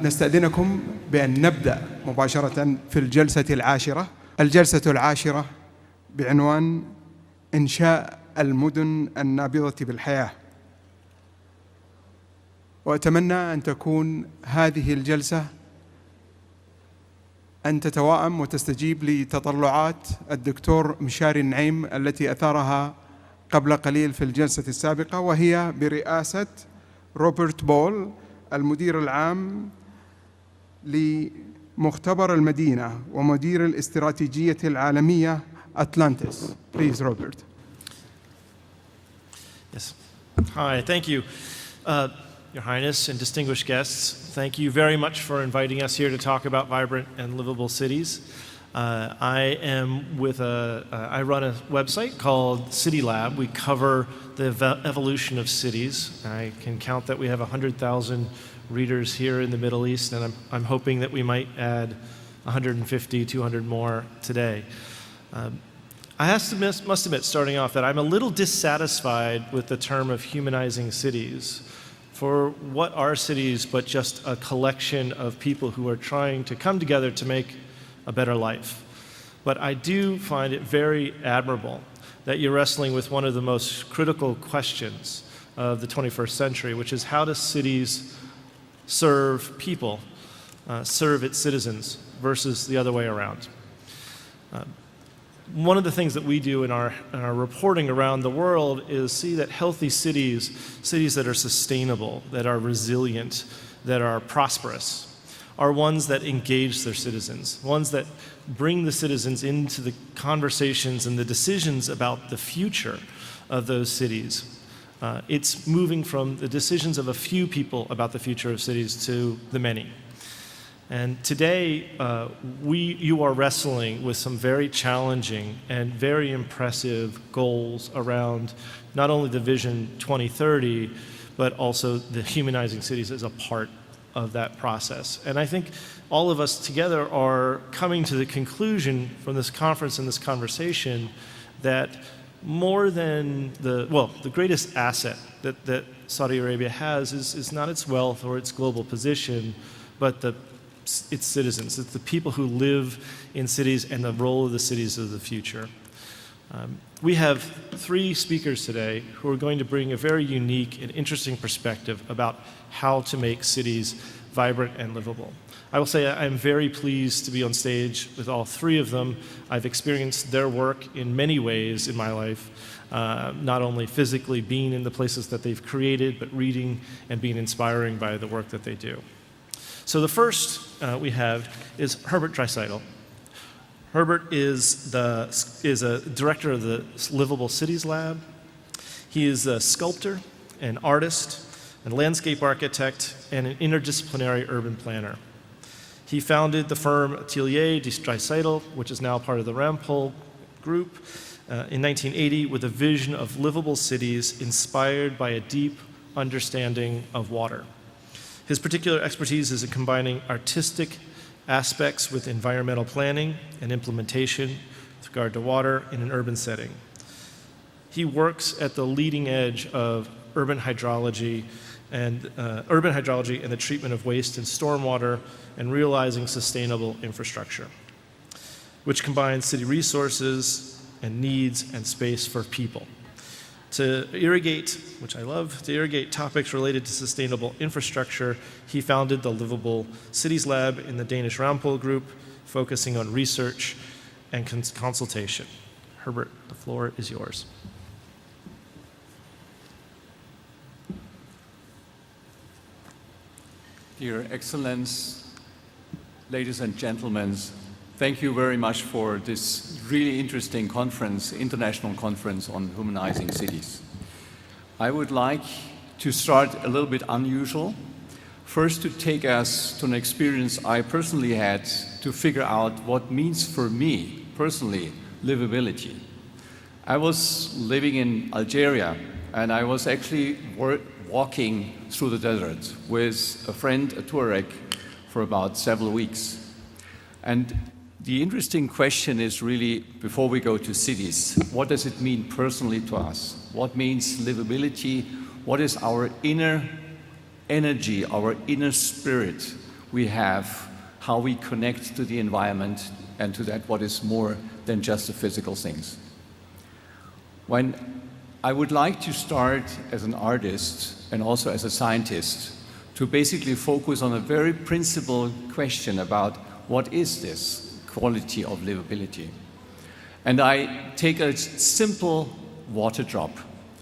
نستأذنكم بأن نبدأ مباشرة في الجلسة العاشرة. الجلسة العاشرة بعنوان إنشاء المدن النابضة بالحياة. وأتمنى أن تكون هذه الجلسة أن تتوائم وتستجيب لتطلعات الدكتور مشاري النعيم التي أثارها قبل قليل في الجلسة السابقة، وهي برئاسة روبرت بول المدير العام لمختبر المدينة ومدير الاستراتيجية العالمية أتلانتس. Please, Robert. Yes. Hi, thank you. Your Highness and distinguished guests, thank you very much for inviting us here to talk about vibrant and livable cities. I run a website called City Lab. We cover the evolution of cities. I can count that we have 100,000 readers here in the Middle East, and I'm hoping that we might add 150, 200 more today. I must admit, starting off, that I'm a little dissatisfied with the term of humanizing cities. For what are cities but just a collection of people who are trying to come together to make a better life? But I do find it very admirable that you're wrestling with one of the most critical questions of the 21st century, which is how do cities serve people, serve its citizens, versus the other way around. One of the things that we do in our reporting around the world is see that healthy cities that are sustainable, that are resilient, that are prosperous, are ones that engage their citizens, ones that bring the citizens into the conversations and the decisions about the future of those cities. It's moving from the decisions of a few people about the future of cities to the many. And today, you are wrestling with some very challenging and very impressive goals around not only the Vision 2030, but also the humanizing cities as a part of that process. And I think all of us together are coming to the conclusion from this conference and this conversation that more than the greatest asset that Saudi Arabia has is not its wealth or its global position, but its citizens. It's the people who live in cities and the role of the cities of the future. We have 3 speakers today who are going to bring a very unique and interesting perspective about how to make cities vibrant and livable. I will say I'm very pleased to be on stage with all 3 of them. I've experienced their work in many ways in my life, not only physically being in the places that they've created, but reading and being inspiring by the work that they do. So the first we have is Herbert Dreisaitl. Herbert is a director of the Livable Cities Lab. He is a sculptor, an artist, a landscape architect, and an interdisciplinary urban planner. He founded the firm Atelier de Dreisaitl, which is now part of the Rampol Group, in 1980 with a vision of livable cities inspired by a deep understanding of water. His particular expertise is in combining artistic aspects with environmental planning and implementation with regard to water in an urban setting. He works at the leading edge of urban hydrology and the treatment of waste and stormwater and realizing sustainable infrastructure, which combines city resources and needs and space for people. To irrigate, which I love, to irrigate topics related to sustainable infrastructure, he founded the Livable Cities Lab in the Danish Rampol Group, focusing on research and consultation. Herbert, the floor is yours. Dear Excellence, ladies and gentlemen, thank you very much for this really interesting conference, international conference on humanizing cities. I would like to start a little bit unusual. First, to take us to an experience I personally had to figure out what means for me, personally, livability. I was living in Algeria, and I was actually walking through the desert with a friend, a Tuareg, for about several weeks. And the interesting question is really, before we go to cities, what does it mean personally to us? What means livability? What is our inner energy, our inner spirit, we have, how we connect to the environment and to that what is more than just the physical things. When I would like to start as an artist and also as a scientist to basically focus on a very principled question about what is this quality of livability. And I take a simple water drop.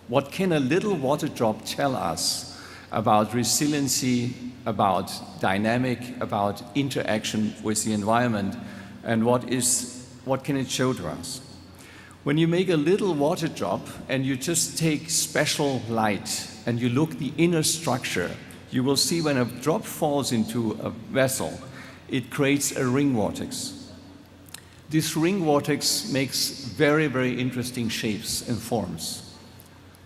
What can a little water drop tell us about resiliency, about dynamic, about interaction with the environment, and what can it show to us? When you make a little water drop and you just take special light and you look the inner structure, you will see when a drop falls into a vessel, it creates a ring vortex. This ring vortex makes very, very interesting shapes and forms.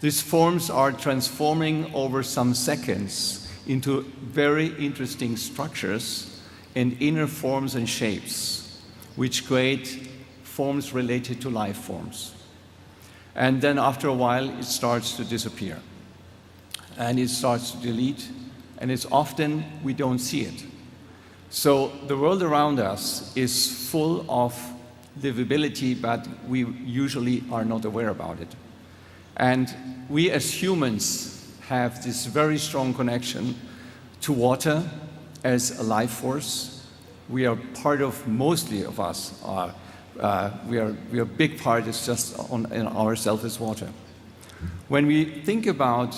These forms are transforming over some seconds into very interesting structures and inner forms and shapes, which create forms related to life forms. And then after a while, it starts to disappear. And it starts to delete, and it's often we don't see it. So the world around us is full of livability, but we usually are not aware about it. And we as humans have this very strong connection to water as a life force. We are part of, mostly of us are, we are a big part is just in ourselves as water. When we think about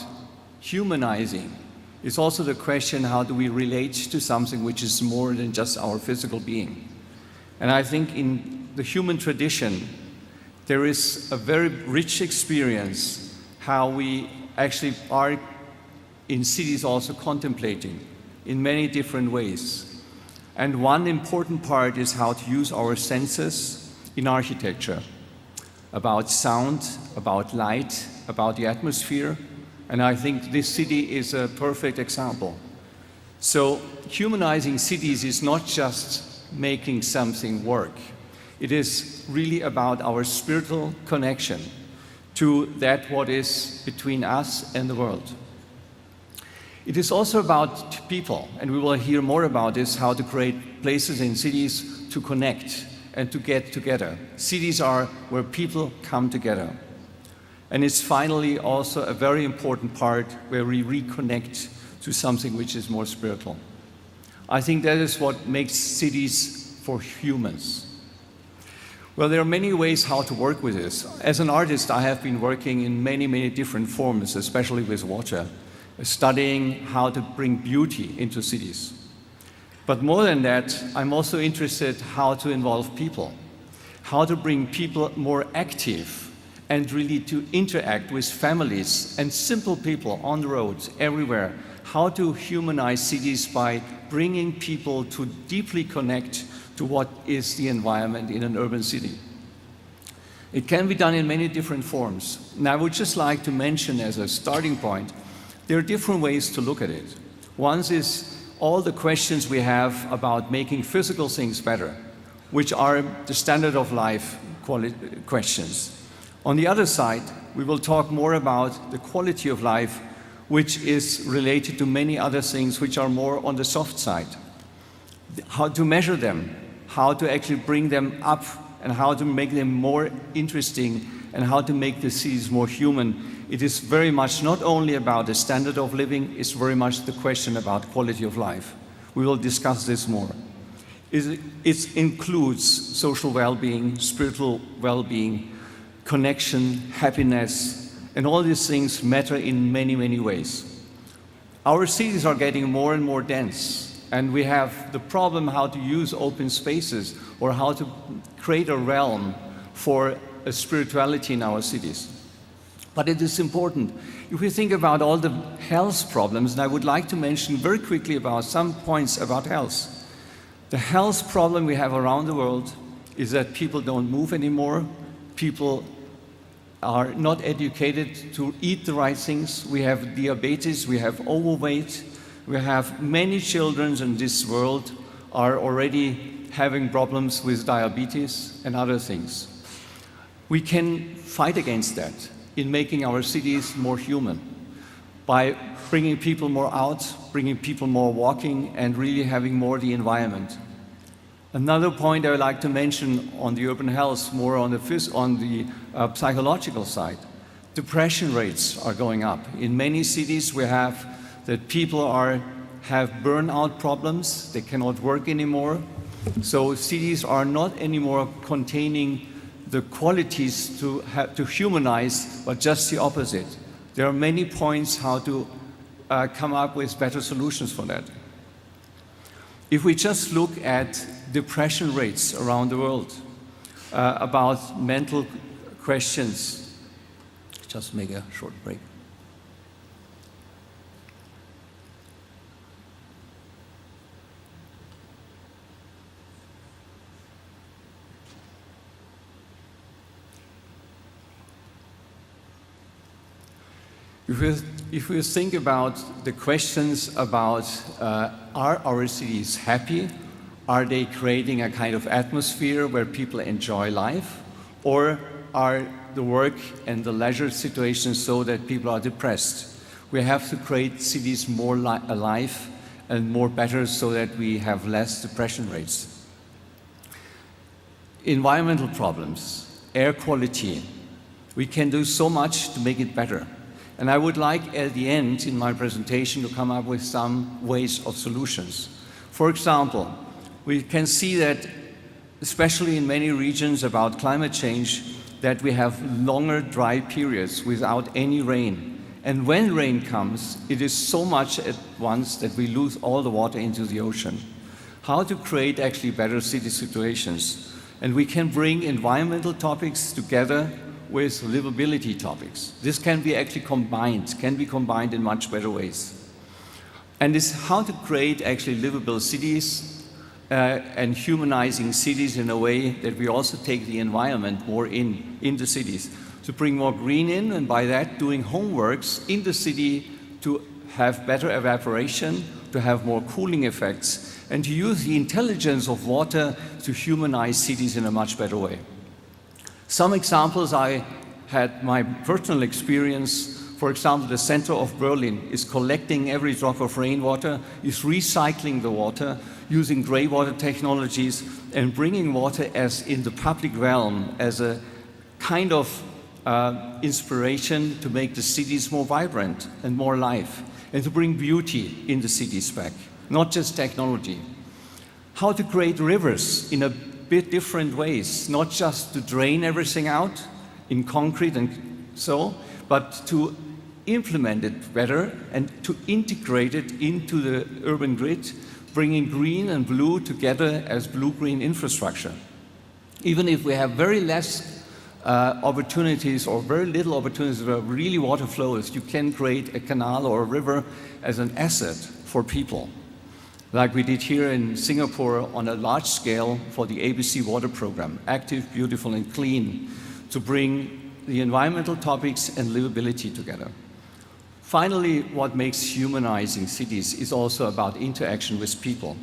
humanizing, it's also the question, how do we relate to something which is more than just our physical being? And I think in the human tradition, there is a very rich experience how we actually are in cities also contemplating in many different ways. And one important part is how to use our senses in architecture, about sound, about light, about the atmosphere. And I think this city is a perfect example. So humanizing cities is not just making something work. It is really about our spiritual connection to that what is between us and the world. It is also about people, and we will hear more about this, how to create places in cities to connect and to get together. Cities are where people come together. And it's finally also a very important part where we reconnect to something which is more spiritual. I think that is what makes cities for humans. Well, there are many ways how to work with this. As an artist, I have been working in many, many different forms, especially with water, studying how to bring beauty into cities. But more than that, I'm also interested how to involve people, how to bring people more active and really to interact with families and simple people on the roads, everywhere, how to humanize cities by bringing people to deeply connect to what is the environment in an urban city. It can be done in many different forms. And I would just like to mention as a starting point, there are different ways to look at it. One is all the questions we have about making physical things better, which are the standard of life questions. On the other side, we will talk more about the quality of life, which is related to many other things which are more on the soft side. How to measure them, how to actually bring them up, and how to make them more interesting, and how to make the cities more human. It is very much not only about the standard of living, it's very much the question about quality of life. We will discuss this more. It includes social well-being, spiritual well-being, connection, happiness, and all these things matter in many, many ways. Our cities are getting more and more dense, and we have the problem how to use open spaces or how to create a realm for a spirituality in our cities. But it is important. If we think about all the health problems, and I would like to mention very quickly about some points about health. The health problem we have around the world is that people don't move anymore. People are not educated to eat the right things. We have diabetes, we have overweight, we have many children in this world are already having problems with diabetes and other things. We can fight against that in making our cities more human. by bringing people more out, bringing people more walking, and really having more the environment. Another point I would like to mention on the urban health, more on the psychological side. Depression rates are going up. In many cities we have that people have burnout problems, they cannot work anymore. So cities are not anymore containing the qualities to humanize, but just the opposite. There are many points how to come up with better solutions for that. If we just look at depression rates around the world, about mental questions, just make a short break. If we think about the questions about are our cities happy? Are they creating a kind of atmosphere where people enjoy life? Or are the work and the leisure situations so that people are depressed? We have to create cities more alive and more better so that we have less depression rates. Environmental problems, air quality. We can do so much to make it better. And I would like at the end in my presentation to come up with some ways of solutions. For example, we can see that, especially in many regions about climate change, that we have longer dry periods without any rain. And when rain comes, it is so much at once that we lose all the water into the ocean. How to create actually better city situations. And we can bring environmental topics together with livability topics. This can be actually combined, in much better ways. And it's how to create actually livable cities and humanizing cities in a way that we also take the environment more in the cities. To bring more green in, and by that doing homeworks in the city to have better evaporation, to have more cooling effects, and to use the intelligence of water to humanize cities in a much better way. Some examples I had my personal experience. For example, the center of Berlin is collecting every drop of rainwater, is recycling the water, using grey water technologies, and bringing water as in the public realm as a kind of inspiration to make the cities more vibrant and more alive, and to bring beauty in the cities back, not just technology. How to create rivers in a bit different ways, not just to drain everything out in concrete and so, but to implement it better and to integrate it into the urban grid, bringing green and blue together as blue-green infrastructure. Even if we have very less opportunities or very little opportunities where really water flows, you can create a canal or a river as an asset for people. Like we did here in Singapore on a large scale for the ABC water program, active, beautiful and clean, to bring the environmental topics and livability together. Finally, what makes humanizing cities is also about interaction with people.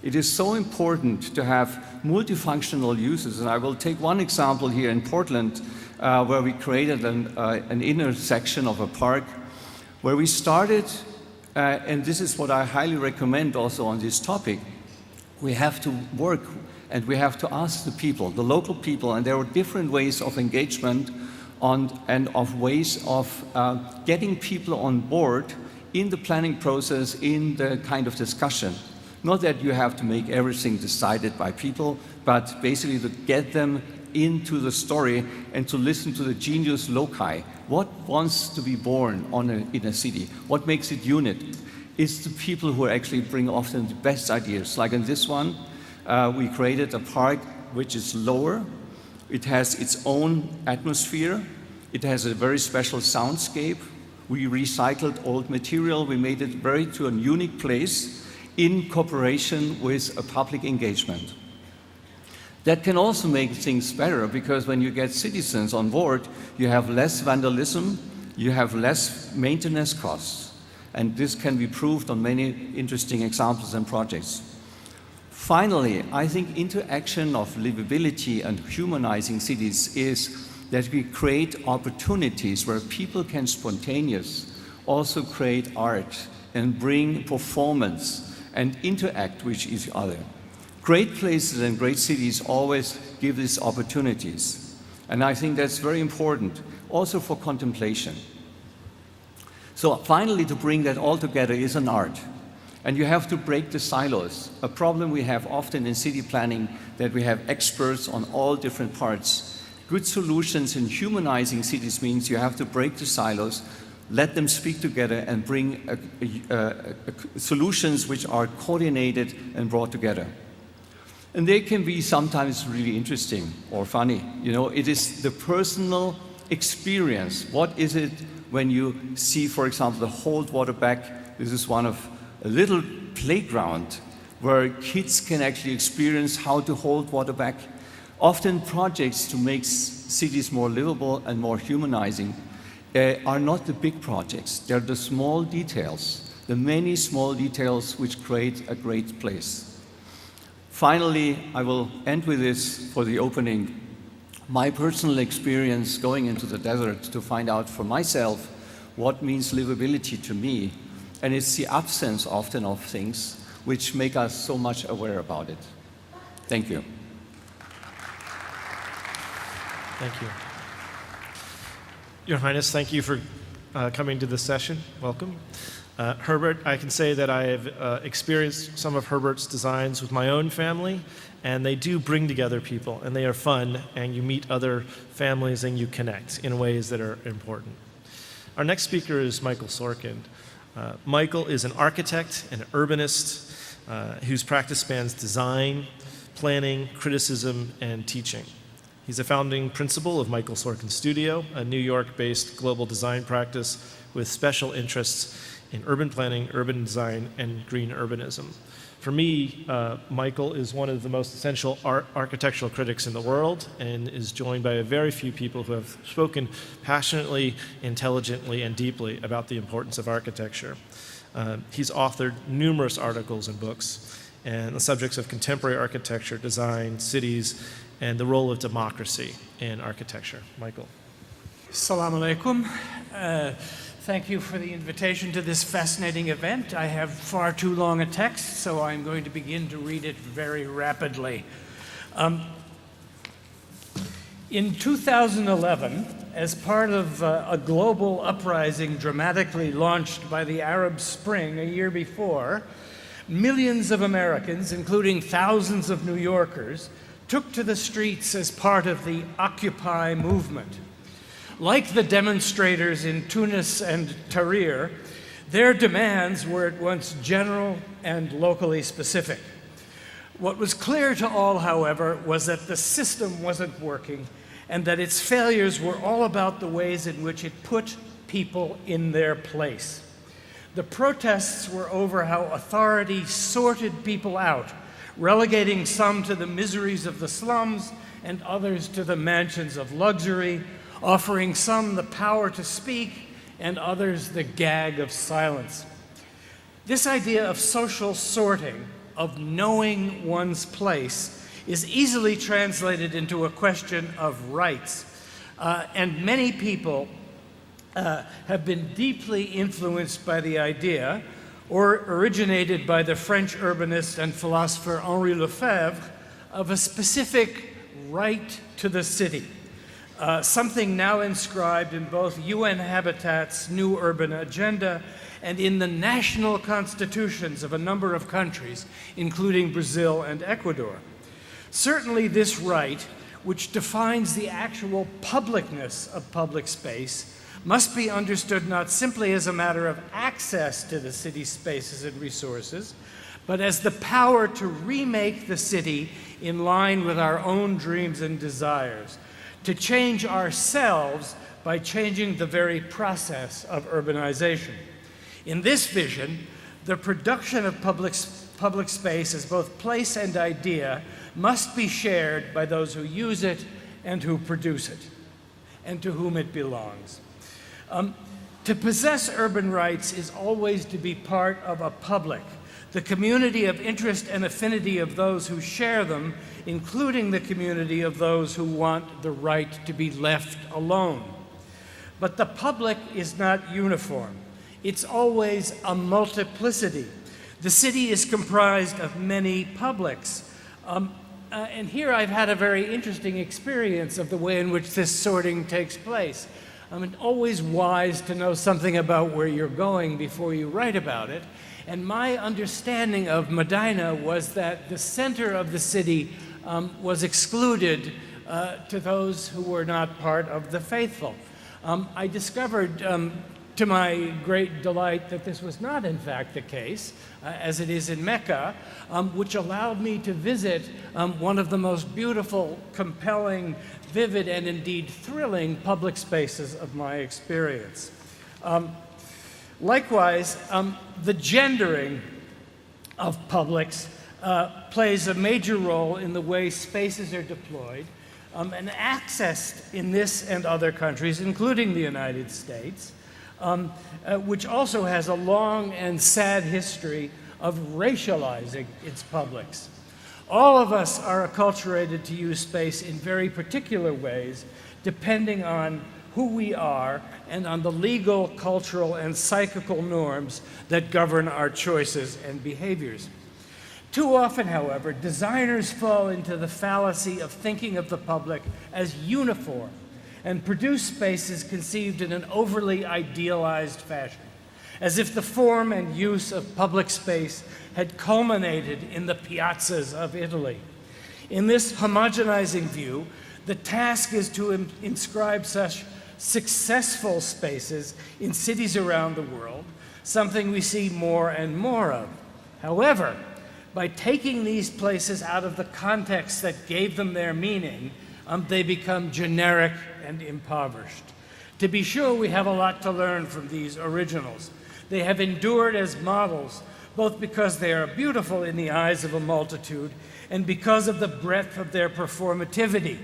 It is so important to have multifunctional uses, and I will take one example here in Portland, where we created an inner section of a park, where we started, and this is what I highly recommend also on this topic, we have to work and we have to ask the people, the local people, and there are different ways of engagement and of ways of getting people on board in the planning process, in the kind of discussion. Not that you have to make everything decided by people, but basically to get them into the story and to listen to the genius loci. What wants to be born in a city? What makes it unique? It's the people who actually bring often the best ideas. Like in this one, we created a park which is lower. It has its own atmosphere. It has a very special soundscape. We recycled old material. We made it to a unique place in cooperation with a public engagement. That can also make things better, because when you get citizens on board, you have less vandalism, you have less maintenance costs. And this can be proved on many interesting examples and projects. Finally, I think interaction of livability and humanizing cities is that we create opportunities where people can spontaneously also create art and bring performance and interact with each other. Great places and great cities always give these opportunities. And I think that's very important, also for contemplation. So finally, to bring that all together is an art. And you have to break the silos. A problem we have often in city planning, that we have experts on all different parts. Good solutions in humanizing cities means you have to break the silos, let them speak together, and bring solutions which are coordinated and brought together. And they can be sometimes really interesting or funny. You know, it is the personal experience. What is it when you see, for example, the hold water back? This is one of a little playground where kids can actually experience how to hold water back. Often projects to make cities more livable and more humanizing are not the big projects. They're the small details, the many small details which create a great place. Finally, I will end with this for the opening. My personal experience going into the desert to find out for myself what means livability to me. And it's the absence often of things which make us so much aware about it. Thank you. Thank you. Your Highness, thank you for coming to this session. Welcome. Herbert, I can say that I have experienced some of Herbert's designs with my own family, and they do bring together people, and they are fun, and you meet other families and you connect in ways that are important. Our next speaker is Michael Sorkin. Michael is an architect and urbanist whose practice spans design, planning, criticism, and teaching. He's a founding principal of Michael Sorkin Studio, a New York-based global design practice with special interests in urban planning, urban design, and green urbanism. For me, Michael is one of the most essential architectural critics in the world and is joined by a very few people who have spoken passionately, intelligently, and deeply about the importance of architecture. He's authored numerous articles and books on the subjects of contemporary architecture, design, cities, and the role of democracy in architecture. Michael. Assalamu alaikum. Thank you for the invitation to this fascinating event. I have far too long a text, so I'm going to begin to read it very rapidly. In 2011, as part of a global uprising dramatically launched by the Arab Spring a year before, millions of Americans, including thousands of New Yorkers, took to the streets as part of the Occupy movement. Like the demonstrators in Tunis and Tahrir, their demands were at once general and locally specific. What was clear to all, however, was that the system wasn't working and that its failures were all about the ways in which it put people in their place. The protests were over how authority sorted people out, relegating some to the miseries of the slums and others to the mansions of luxury, offering some the power to speak and others the gag of silence. This idea of social sorting, of knowing one's place, is easily translated into a question of rights. And many people have been deeply influenced by the idea, or originated by the French urbanist and philosopher Henri Lefebvre, of a specific right to the city. Something now inscribed in both UN Habitat's New Urban Agenda and in the national constitutions of a number of countries, including Brazil and Ecuador. Certainly this right, which defines the actual publicness of public space, must be understood not simply as a matter of access to the city's spaces and resources, but as the power to remake the city in line with our own dreams and desires, to change ourselves by changing the very process of urbanization. In this vision, the production of public space as both place and idea must be shared by those who use it and who produce it, and to whom it belongs. To possess urban rights is always to be part of a public, the community of interest and affinity of those who share them, including the community of those who want the right to be left alone. But the public is not uniform. It's always a multiplicity. The city is comprised of many publics. And here I've had a very interesting experience of the way in which this sorting takes place. It's always wise to know something about where you're going before you write about it. And my understanding of Medina was that the center of the city was excluded to those who were not part of the faithful. I discovered, to my great delight, that this was not in fact the case, as it is in Mecca, which allowed me to visit one of the most beautiful, compelling, vivid, and indeed thrilling public spaces of my experience. Likewise, the gendering of publics plays a major role in the way spaces are deployed and accessed in this and other countries, including the United States, which also has a long and sad history of racializing its publics. All of us are acculturated to use space in very particular ways, depending on who we are and on the legal, cultural, and psychical norms that govern our choices and behaviors. Too often, however, designers fall into the fallacy of thinking of the public as uniform and produce spaces conceived in an overly idealized fashion, as if the form and use of public space had culminated in the piazzas of Italy. In this homogenizing view, the task is to inscribe such successful spaces in cities around the world, something we see more and more of. However, by taking these places out of the context that gave them their meaning, they become generic and impoverished. To be sure, we have a lot to learn from these originals. They have endured as models, both because they are beautiful in the eyes of a multitude and because of the breadth of their performativity,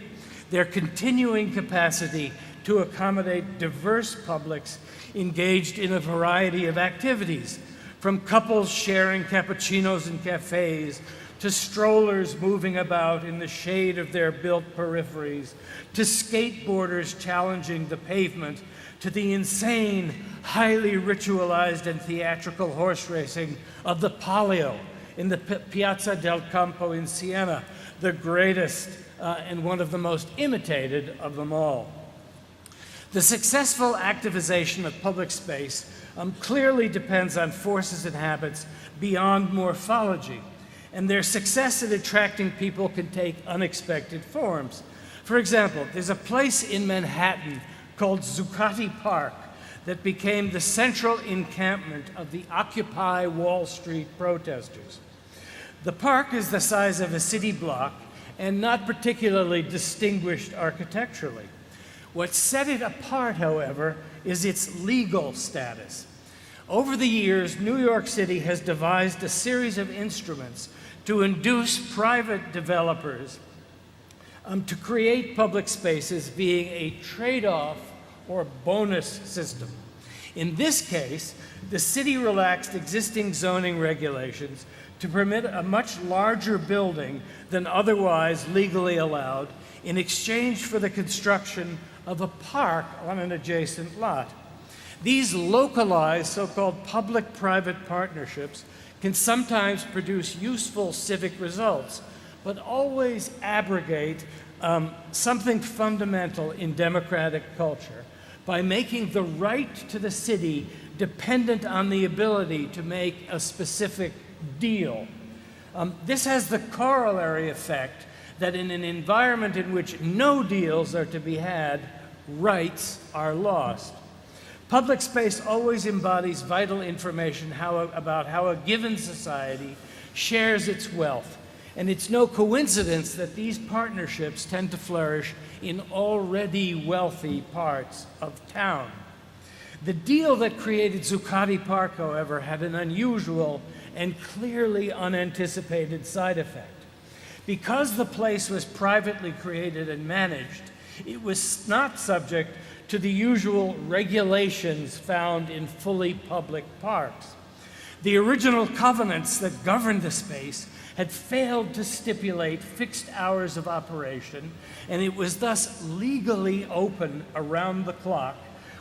their continuing capacity to accommodate diverse publics engaged in a variety of activities, from couples sharing cappuccinos in cafes, to strollers moving about in the shade of their built peripheries, to skateboarders challenging the pavement, to the insane, highly ritualized and theatrical horse racing of the Palio in the Piazza del Campo in Siena, the greatest and one of the most imitated of them all. The successful activization of public space clearly depends on forces and habits beyond morphology, and their success at attracting people can take unexpected forms. For example, there's a place in Manhattan called Zuccotti Park that became the central encampment of the Occupy Wall Street protesters. The park is the size of a city block and not particularly distinguished architecturally. What set it apart, however, is its legal status. Over the years, New York City has devised a series of instruments to induce private developers to create public spaces being a trade-off or bonus system. In this case, the city relaxed existing zoning regulations to permit a much larger building than otherwise legally allowed in exchange for the construction of a park on an adjacent lot. These localized so-called public-private partnerships can sometimes produce useful civic results, but always abrogate something fundamental in democratic culture by making the right to the city dependent on the ability to make a specific deal. This has the corollary effect that in an environment in which no deals are to be had, rights are lost. Public space always embodies vital information about how a given society shares its wealth, and it's no coincidence that these partnerships tend to flourish in already wealthy parts of town. The deal that created Zuccotti Park, however, had an unusual and clearly unanticipated side effect. Because the place was privately created and managed, it was not subject to the usual regulations found in fully public parks. The original covenants that governed the space had failed to stipulate fixed hours of operation, and it was thus legally open around the clock,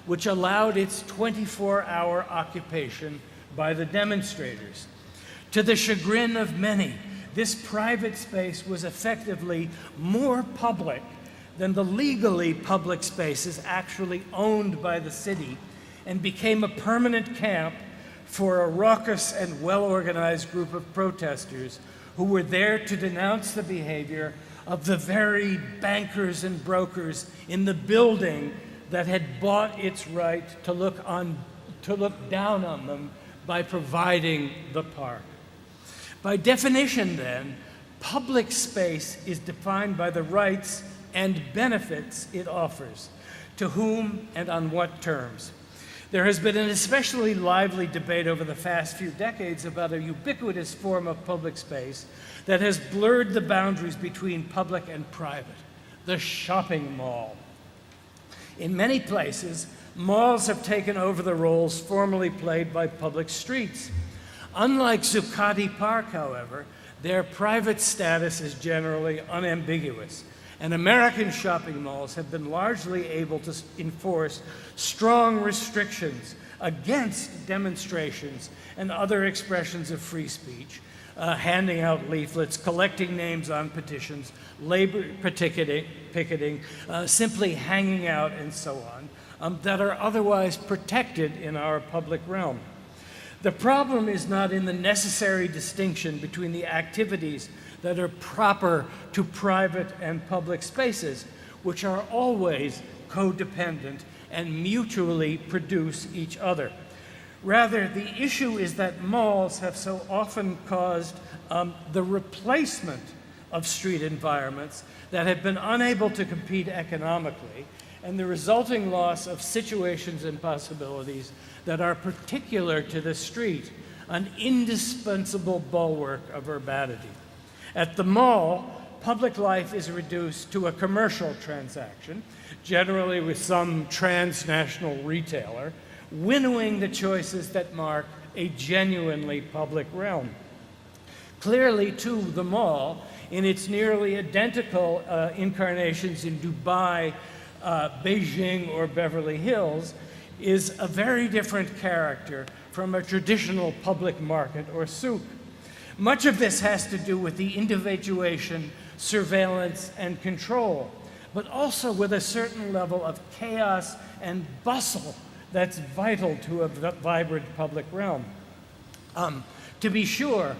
which allowed its 24-hour occupation by the demonstrators. To the chagrin of many, this private space was effectively more public than the legally public spaces actually owned by the city, and became a permanent camp for a raucous and well-organized group of protesters who were there to denounce the behavior of the very bankers and brokers in the building that had bought its right to look down on them by providing the park. By definition, then, public space is defined by the rights and benefits it offers, to whom and on what terms. There has been an especially lively debate over the past few decades about a ubiquitous form of public space that has blurred the boundaries between public and private, the shopping mall. In many places, malls have taken over the roles formerly played by public streets. Unlike Zuccotti Park, however, their private status is generally unambiguous, and American shopping malls have been largely able to enforce strong restrictions against demonstrations and other expressions of free speech, handing out leaflets, collecting names on petitions, labor picketing, simply hanging out, and so on, that are otherwise protected in our public realm. The problem is not in the necessary distinction between the activities that are proper to private and public spaces, which are always codependent and mutually produce each other. Rather, the issue is that malls have so often caused the replacement of street environments that have been unable to compete economically, and the resulting loss of situations and possibilities that are particular to the street, an indispensable bulwark of urbanity. At the mall, public life is reduced to a commercial transaction, generally with some transnational retailer, winnowing the choices that mark a genuinely public realm. Clearly, too, the mall, in its nearly identical incarnations in Dubai, Beijing, or Beverly Hills, is a very different character from a traditional public market or souk. Much of this has to do with the individuation, surveillance, and control, but also with a certain level of chaos and bustle that's vital to a vibrant public realm. To be sure,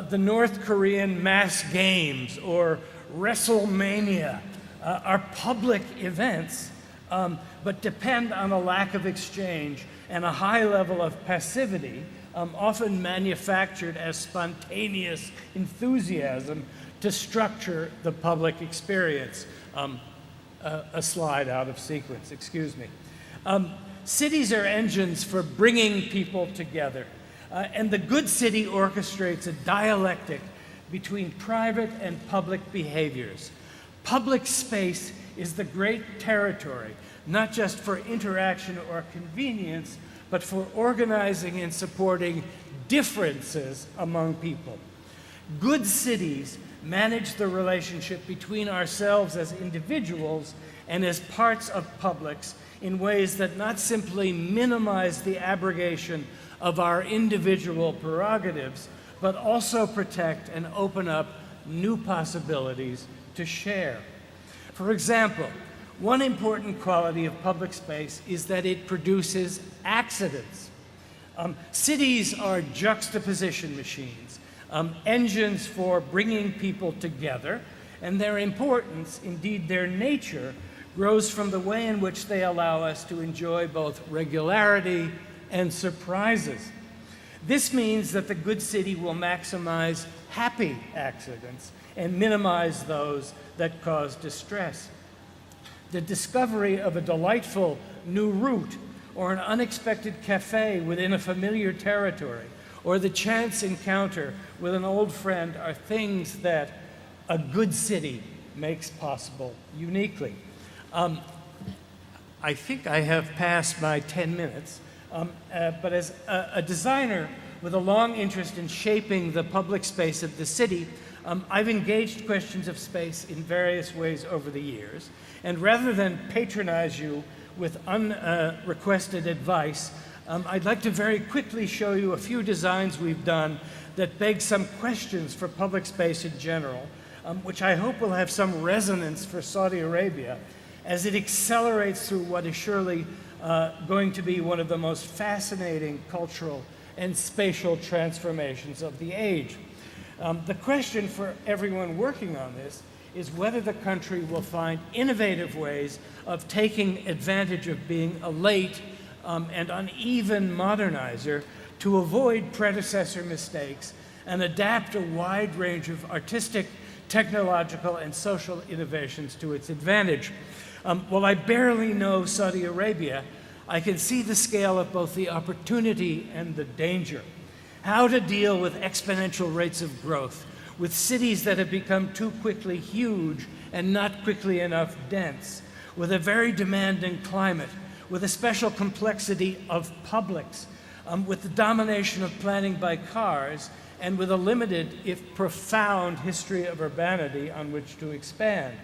the North Korean mass games or WrestleMania are public events, but depend on a lack of exchange and a high level of passivity, often manufactured as spontaneous enthusiasm to structure the public experience. A slide out of sequence, excuse me. Cities are engines for bringing people together, and the good city orchestrates a dialectic between private and public behaviors. Public space is the great territory, not just for interaction or convenience, but for organizing and supporting differences among people. Good cities manage the relationship between ourselves as individuals and as parts of publics in ways that not simply minimize the abrogation of our individual prerogatives, but also protect and open up new possibilities to share. For example, one important quality of public space is that it produces accidents. Cities are juxtaposition machines, engines for bringing people together, and their importance, indeed their nature, grows from the way in which they allow us to enjoy both regularity and surprises. This means that the good city will maximize happy accidents and minimize those that cause distress. The discovery of a delightful new route, or an unexpected cafe within a familiar territory, or the chance encounter with an old friend are things that a good city makes possible uniquely. I think I have passed my 10 minutes, but as a designer with a long interest in shaping the public space of the city, I've engaged questions of space in various ways over the years. And rather than patronize you with unrequested advice, I'd like to very quickly show you a few designs we've done that beg some questions for public space in general, which I hope will have some resonance for Saudi Arabia as it accelerates through what is surely going to be one of the most fascinating cultural and spatial transformations of the age. The question for everyone working on this is whether the country will find innovative ways of taking advantage of being a late and uneven modernizer to avoid predecessor mistakes and adapt a wide range of artistic, technological, and social innovations to its advantage. While I barely know Saudi Arabia, I can see the scale of both the opportunity and the danger. How to deal with exponential rates of growth, with cities that have become too quickly huge and not quickly enough dense, with a very demanding climate, with a special complexity of publics, with the domination of planning by cars, and with a limited, if profound, history of urbanity on which to expand.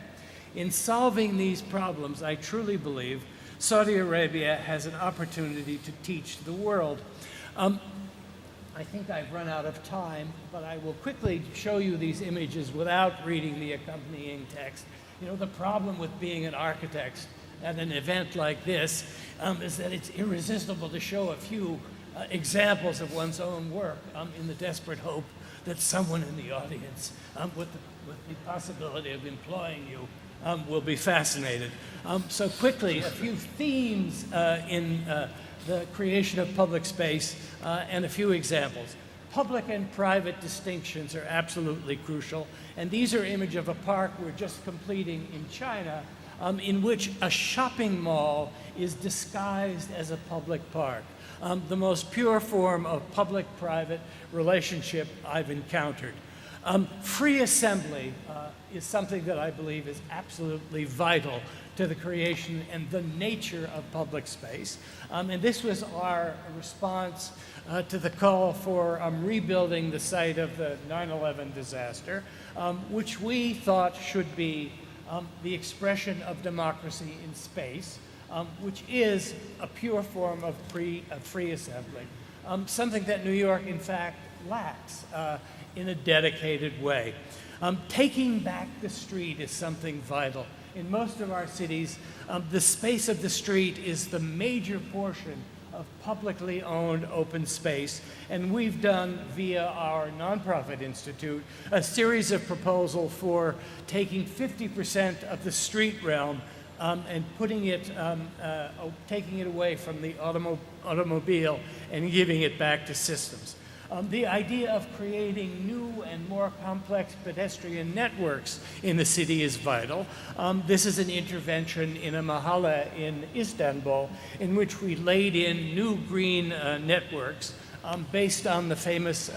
In solving these problems, I truly believe Saudi Arabia has an opportunity to teach the world. I think I've run out of time, but I will quickly show you these images without reading the accompanying text. You know, the problem with being an architect at an event like this is that it's irresistible to show a few examples of one's own work in the desperate hope that someone in the audience with the possibility of employing you will be fascinated. So quickly, a few themes in the creation of public space and a few examples. Public and private distinctions are absolutely crucial, and these are images of a park we're just completing in China, in which a shopping mall is disguised as a public park. The most pure form of public-private relationship I've encountered. Free assembly is something that I believe is absolutely vital to the creation and the nature of public space. And this was our response to the call for rebuilding the site of the 9/11 disaster, which we thought should be the expression of democracy in space, which is a pure form of free assembly, something that New York, in fact, lacks in a dedicated way. Taking back the street is something vital. In most of our cities, the space of the street is the major portion of publicly owned open space, and we've done, via our nonprofit institute, a series of proposals for taking 50% of the street realm and putting it, taking it away from the automobile and giving it back to systems. The idea of creating new and more complex pedestrian networks in the city is vital. This is an intervention in a mahalle in Istanbul in which we laid in new green networks based on the famous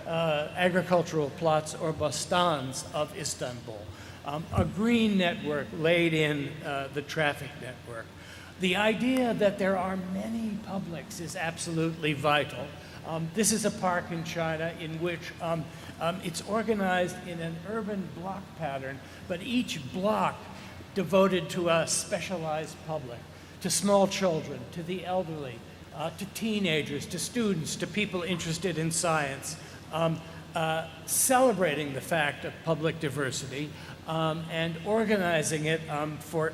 agricultural plots or bostans of Istanbul. A green network laid in the traffic network. The idea that there are many publics is absolutely vital. This is a park in China in which it's organized in an urban block pattern, but each block devoted to a specialized public, to small children, to the elderly, to teenagers, to students, to people interested in science, celebrating the fact of public diversity and organizing it for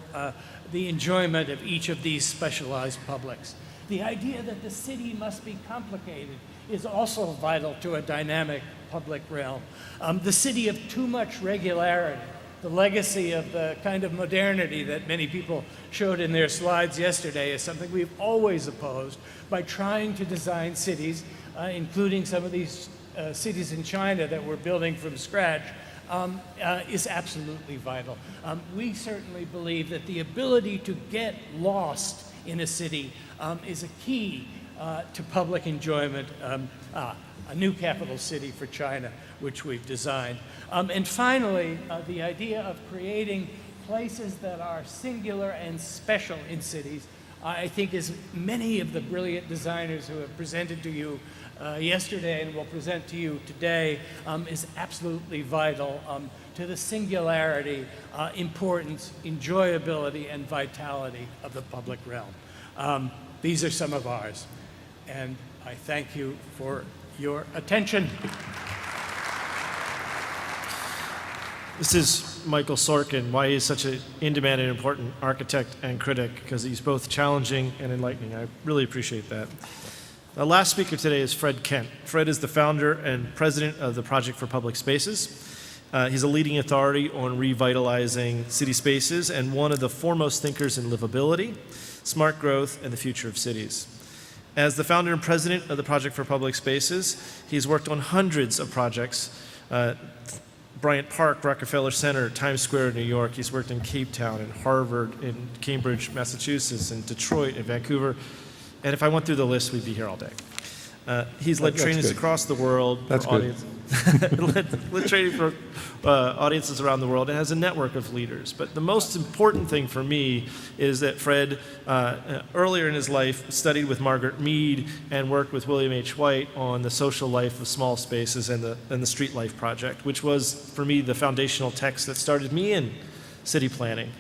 the enjoyment of each of these specialized publics. The idea that the city must be complicated is also vital to a dynamic public realm. The city of too much regularity, the legacy of the kind of modernity that many people showed in their slides yesterday, is something we've always opposed by trying to design cities, including some of these cities in China that we're building from scratch, is absolutely vital. We certainly believe that the ability to get lost in a city is a key to public enjoyment, a new capital city for China, which we've designed. And finally, the idea of creating places that are singular and special in cities I think as many of the brilliant designers who have presented to you yesterday and will present to you today is absolutely vital to the singularity, importance, enjoyability, and vitality of the public realm. These are some of ours, and I thank you for your attention. This is Michael Sorkin, why he's such an in-demand and important architect and critic, because he's both challenging and enlightening. I really appreciate that. The last speaker today is Fred Kent. Fred is the founder and president of the Project for Public Spaces. He's a leading authority on revitalizing city spaces and one of the foremost thinkers in livability, smart growth, and the future of cities. As the founder and president of the Project for Public Spaces, he's worked on hundreds of projects, Bryant Park, Rockefeller Center, Times Square in New York. He's worked in Cape Town, in Harvard, in Cambridge, Massachusetts, in Detroit, in Vancouver. And if I went through the list, we'd be here all day. He's led trainings across the world. That's good. led training for audiences around the world and has a network of leaders. But the most important thing for me is that Fred, earlier in his life, studied with Margaret Mead and worked with William H. White on the social life of small spaces and the Street Life Project, which was, for me, the foundational text that started me in city planning.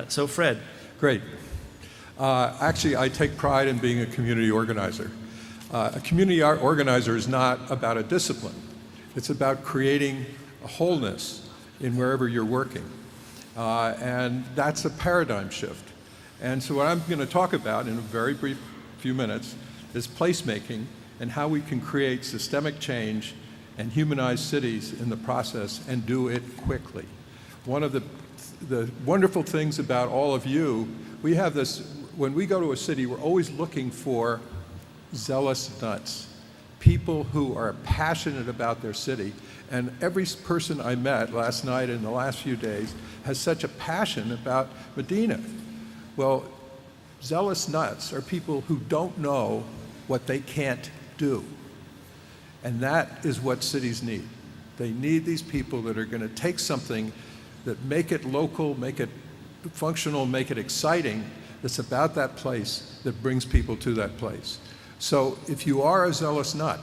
So Fred. Great. Actually, I take pride in being a community organizer. A community organizer is not about a discipline. It's about creating a wholeness in wherever you're working. And that's a paradigm shift. And so what I'm going to talk about in a very brief few minutes is placemaking and how we can create systemic change and humanize cities in the process and do it quickly. One of the wonderful things about all of you, we have this, when we go to a city, we're always looking for zealous nuts, people who are passionate about their city. And every person I met last night and the last few days has such a passion about Medina. Well, zealous nuts are people who don't know what they can't do. And that is what cities need. They need these people that are going to take something that make it local, make it functional, make it exciting, that's about that place, that brings people to that place. So if you are a zealous nut,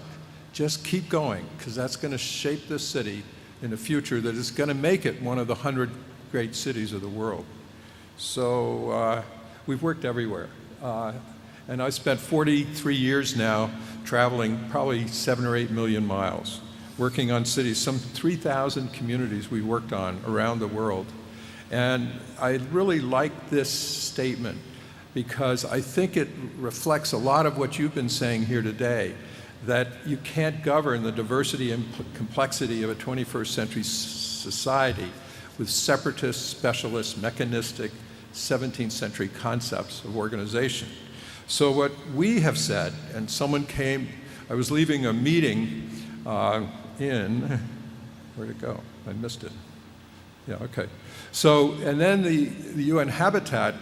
just keep going, because that's going to shape this city in a future that is going to make it one of the 100 great cities of the world. So we've worked everywhere. And I spent 43 years now traveling probably 7 or 8 million miles, working on cities, some 3,000 communities we worked on around the world. And I really like this statement, because I think it reflects a lot of what you've been saying here today, that you can't govern the diversity and complexity of a 21st century society with separatist, specialist, mechanistic 17th century concepts of organization. So what we have said, and someone came, I was leaving a meeting in, where'd it go? I missed it. Yeah, okay. So, and then the UN Habitat,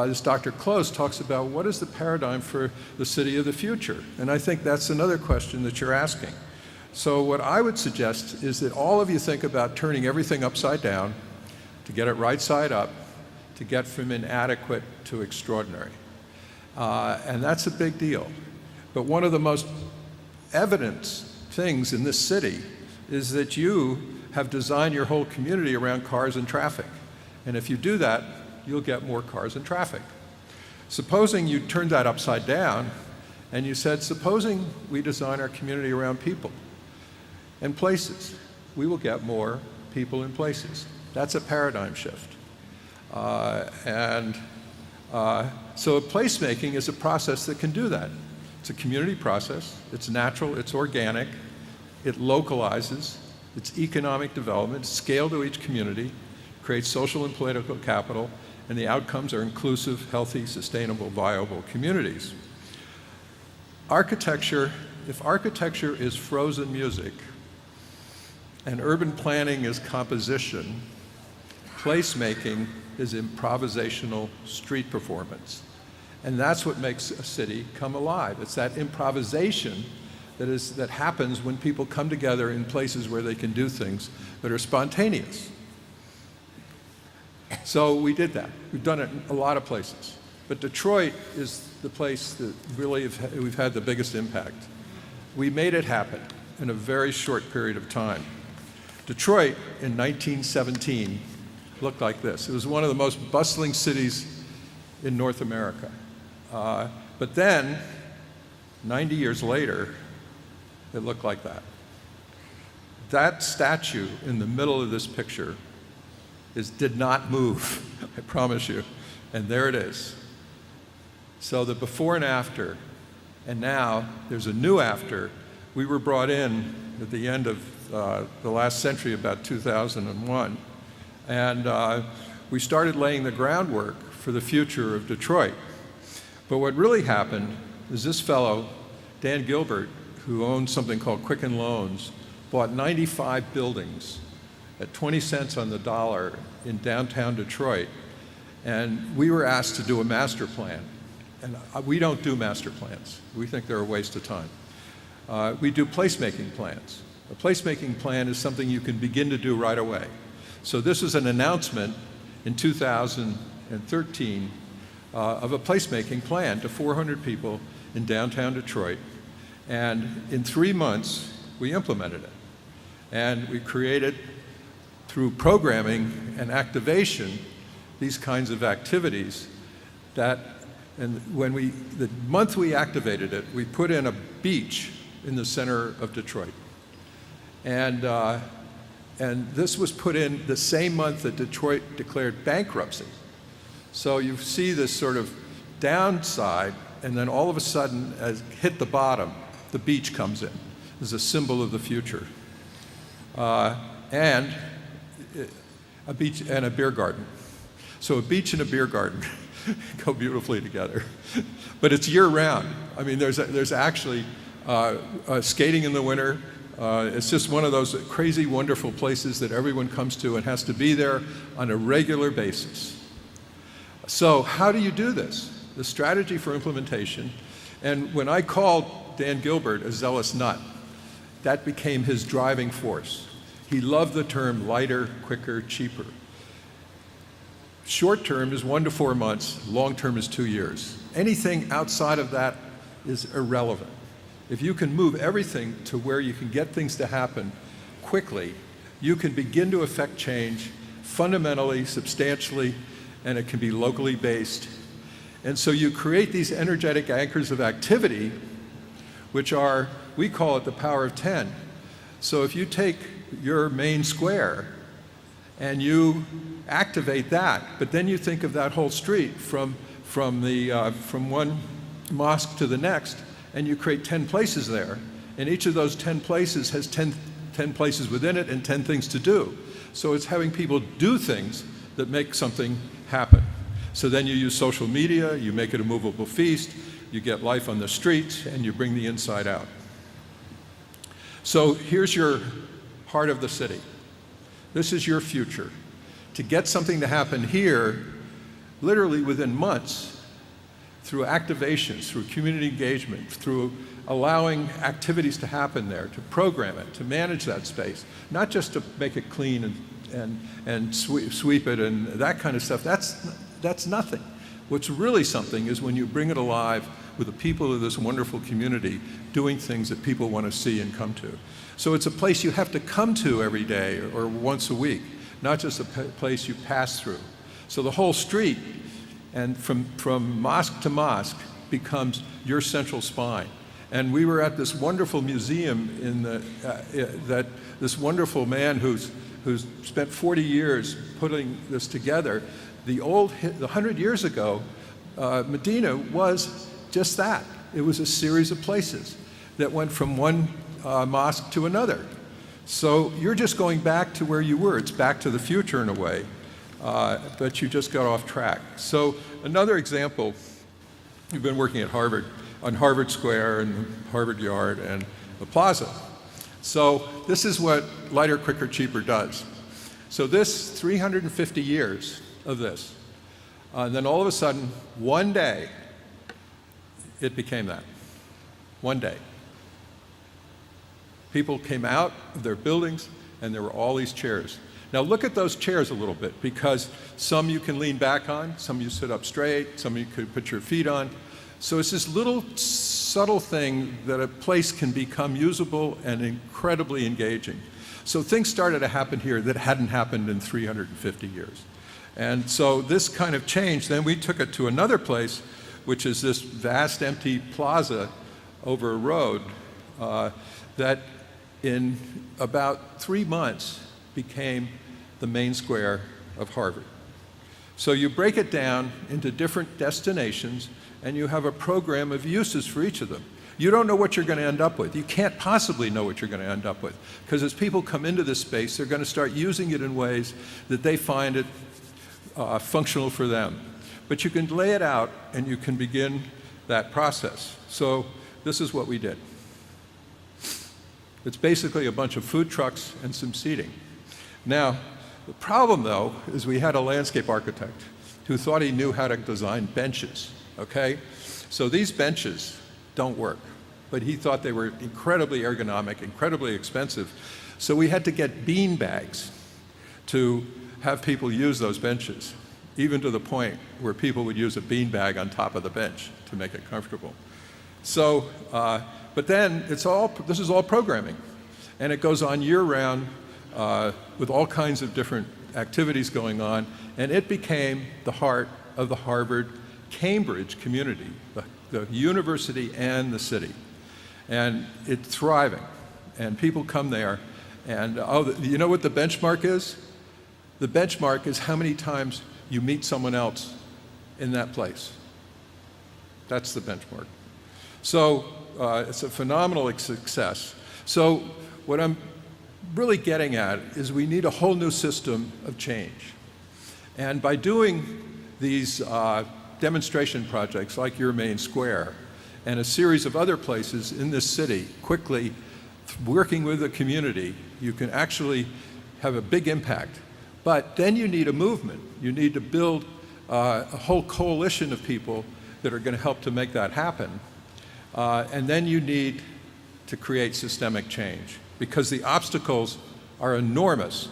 this Dr. Close talks about what is the paradigm for the city of the future? And I think that's another question that you're asking. So what I would suggest is that all of you think about turning everything upside down to get it right side up, to get from inadequate to extraordinary. And that's a big deal. But one of the most evident things in this city is that you have designed your whole community around cars and traffic. And if you do that, you'll get more cars and traffic. Supposing you turned that upside down and you said, supposing we design our community around people and places, we will get more people and places. That's a paradigm shift. So placemaking is a process that can do that. It's a community process, it's natural, it's organic, it localizes, it's economic development, scale to each community, creates social and political capital, and the outcomes are inclusive, healthy, sustainable, viable communities. Architecture, if architecture is frozen music and urban planning is composition, placemaking is improvisational street performance. And that's what makes a city come alive. It's that improvisation that happens when people come together in places where they can do things that are spontaneous. So we did that. We've done it in a lot of places. But Detroit is the place that really we've had the biggest impact. We made it happen in a very short period of time. Detroit in 1917 looked like this. It was one of the most bustling cities in North America. But then, 90 years later, it looked like that. That statue in the middle of this picture did not move, I promise you. And there it is. So the before and after, and now there's a new after. We were brought in at the end of the last century, about 2001, and we started laying the groundwork for the future of Detroit. But what really happened is this fellow, Dan Gilbert, who owns something called Quicken Loans, bought 95 buildings at 20 cents on the dollar in downtown Detroit, and we were asked to do a master plan. And we don't do master plans. We think they're a waste of time. We do placemaking plans. A placemaking plan is something you can begin to do right away. So this is an announcement in 2013 of a placemaking plan to 400 people in downtown Detroit. And in 3 months, we implemented it. And we created, through programming and activation, these kinds of activities that, and the month we activated it, we put in a beach in the center of Detroit. And this was put in the same month that Detroit declared bankruptcy. So you see this sort of downside, and then all of a sudden, as hit the bottom, the beach comes in as a symbol of the future. And a beach and a beer garden. So a beach and a beer garden go beautifully together. But it's year-round. I mean, there's actually skating in the winter. It's just one of those crazy, wonderful places that everyone comes to and has to be there on a regular basis. So how do you do this? The strategy for implementation. And when I called Dan Gilbert a zealous nut, that became his driving force. He loved the term lighter, quicker, cheaper. Short term is 1 to 4 months, long term is 2 years. Anything outside of that is irrelevant. If you can move everything to where you can get things to happen quickly, you can begin to affect change fundamentally, substantially, and it can be locally based. And so you create these energetic anchors of activity, which are, we call it the power of 10. So if you take your main square and you activate that, but then you think of that whole street from one mosque to the next, and you create 10 places there, and each of those 10 places has 10 places within it and 10 things to do. So it's having people do things that make something happen. So then you use social media, you make it a movable feast, you get life on the streets, and you bring the inside out. So here's your heart of the city. This is your future. To get something to happen here, literally within months, through activations, through community engagement, through allowing activities to happen there, to program it, to manage that space, not just to make it clean and sweep it and that kind of stuff. That's nothing. What's really something is when you bring it alive with the people of this wonderful community doing things that people want to see and come to. So it's a place you have to come to every day or once a week, not just a place you pass through. So the whole street, and from mosque to mosque, becomes your central spine. And we were at this wonderful museum that this wonderful man who's spent 40 years putting this together. The 100 years ago, Medina was just that. It was a series of places that went from one mosque to another. So you're just going back to where you were. It's back to the future in a way, but you just got off track. So another example, we've been working at Harvard, on Harvard Square and Harvard Yard and the Plaza. So this is what lighter, quicker, cheaper does. So this 350 years of this, and then all of a sudden, one day, it became that. One day. People came out of their buildings and there were all these chairs. Now look at those chairs a little bit, because some you can lean back on, some you sit up straight, some you could put your feet on. So it's this little subtle thing that a place can become usable and incredibly engaging. So things started to happen here that hadn't happened in 350 years. And so this kind of change, then we took it to another place, which is this vast empty plaza over a road that in about 3 months became the main square of Harvard. So you break it down into different destinations, and you have a program of uses for each of them. You don't know what you're going to end up with. You can't possibly know what you're going to end up with, because as people come into this space, they're going to start using it in ways that they find it functional for them. But you can lay it out, and you can begin that process. So this is what we did. It's basically a bunch of food trucks and some seating. Now, the problem, though, is we had a landscape architect who thought he knew how to design benches, okay? So these benches don't work, but he thought they were incredibly ergonomic, incredibly expensive. So we had to get bean bags to have people use those benches, even to the point where people would use a bean bag on top of the bench to make it comfortable. So, but then this is all programming, and it goes on year-round with all kinds of different activities going on, and it became the heart of the Harvard-Cambridge community, the university and the city. And it's thriving, and people come there, and you know what the benchmark is? The benchmark is how many times you meet someone else in that place. That's the benchmark. So it's a phenomenal success. So what I'm really getting at is we need a whole new system of change. And by doing these demonstration projects like your main square and a series of other places in this city, quickly working with the community, you can actually have a big impact. But then you need a movement. You need to build a whole coalition of people that are going to help to make that happen. And then you need to create systemic change, because the obstacles are enormous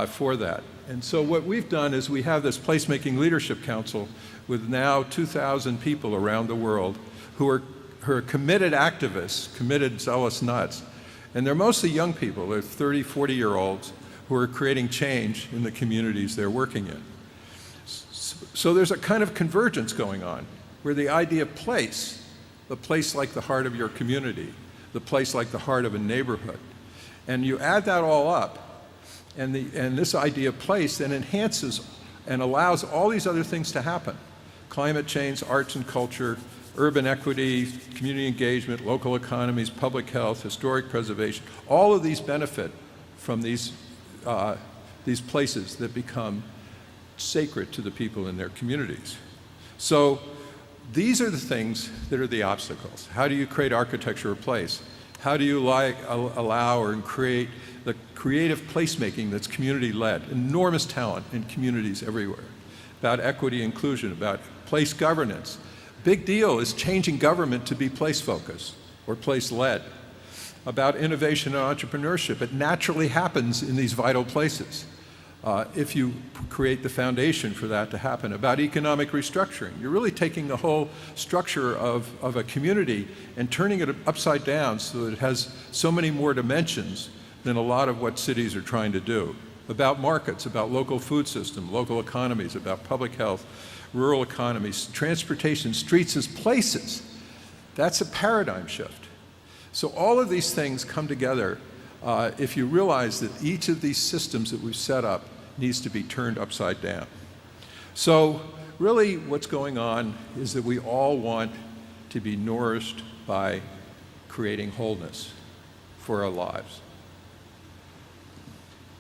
for that. And so what we've done is we have this Placemaking Leadership Council with now 2,000 people around the world who are committed activists, committed zealous nuts. And they're mostly young people. They're 30, 40-year-olds who are creating change in the communities they're working in. So there's a kind of convergence going on where the idea of place, the place like the heart of your community, the place like the heart of a neighborhood, and you add that all up, and this idea of place then enhances and allows all these other things to happen. Climate change, arts and culture, urban equity, community engagement, local economies, public health, historic preservation, all of these benefit from these places that become sacred to the people in their communities. So these are the things that are the obstacles. How do you create architecture of place? How do you allow or create the creative placemaking that's community-led? Enormous talent in communities everywhere. About equity, inclusion, about place governance. Big deal is changing government to be place-focused or place-led. About innovation and entrepreneurship. It naturally happens in these vital places if you create the foundation for that to happen. About economic restructuring. You're really taking the whole structure of a community and turning it upside down so that it has so many more dimensions than a lot of what cities are trying to do. About markets, about local food system, local economies, about public health, rural economies, transportation, streets as places. That's a paradigm shift. So all of these things come together if you realize that each of these systems that we've set up needs to be turned upside down. So really what's going on is that we all want to be nourished by creating wholeness for our lives.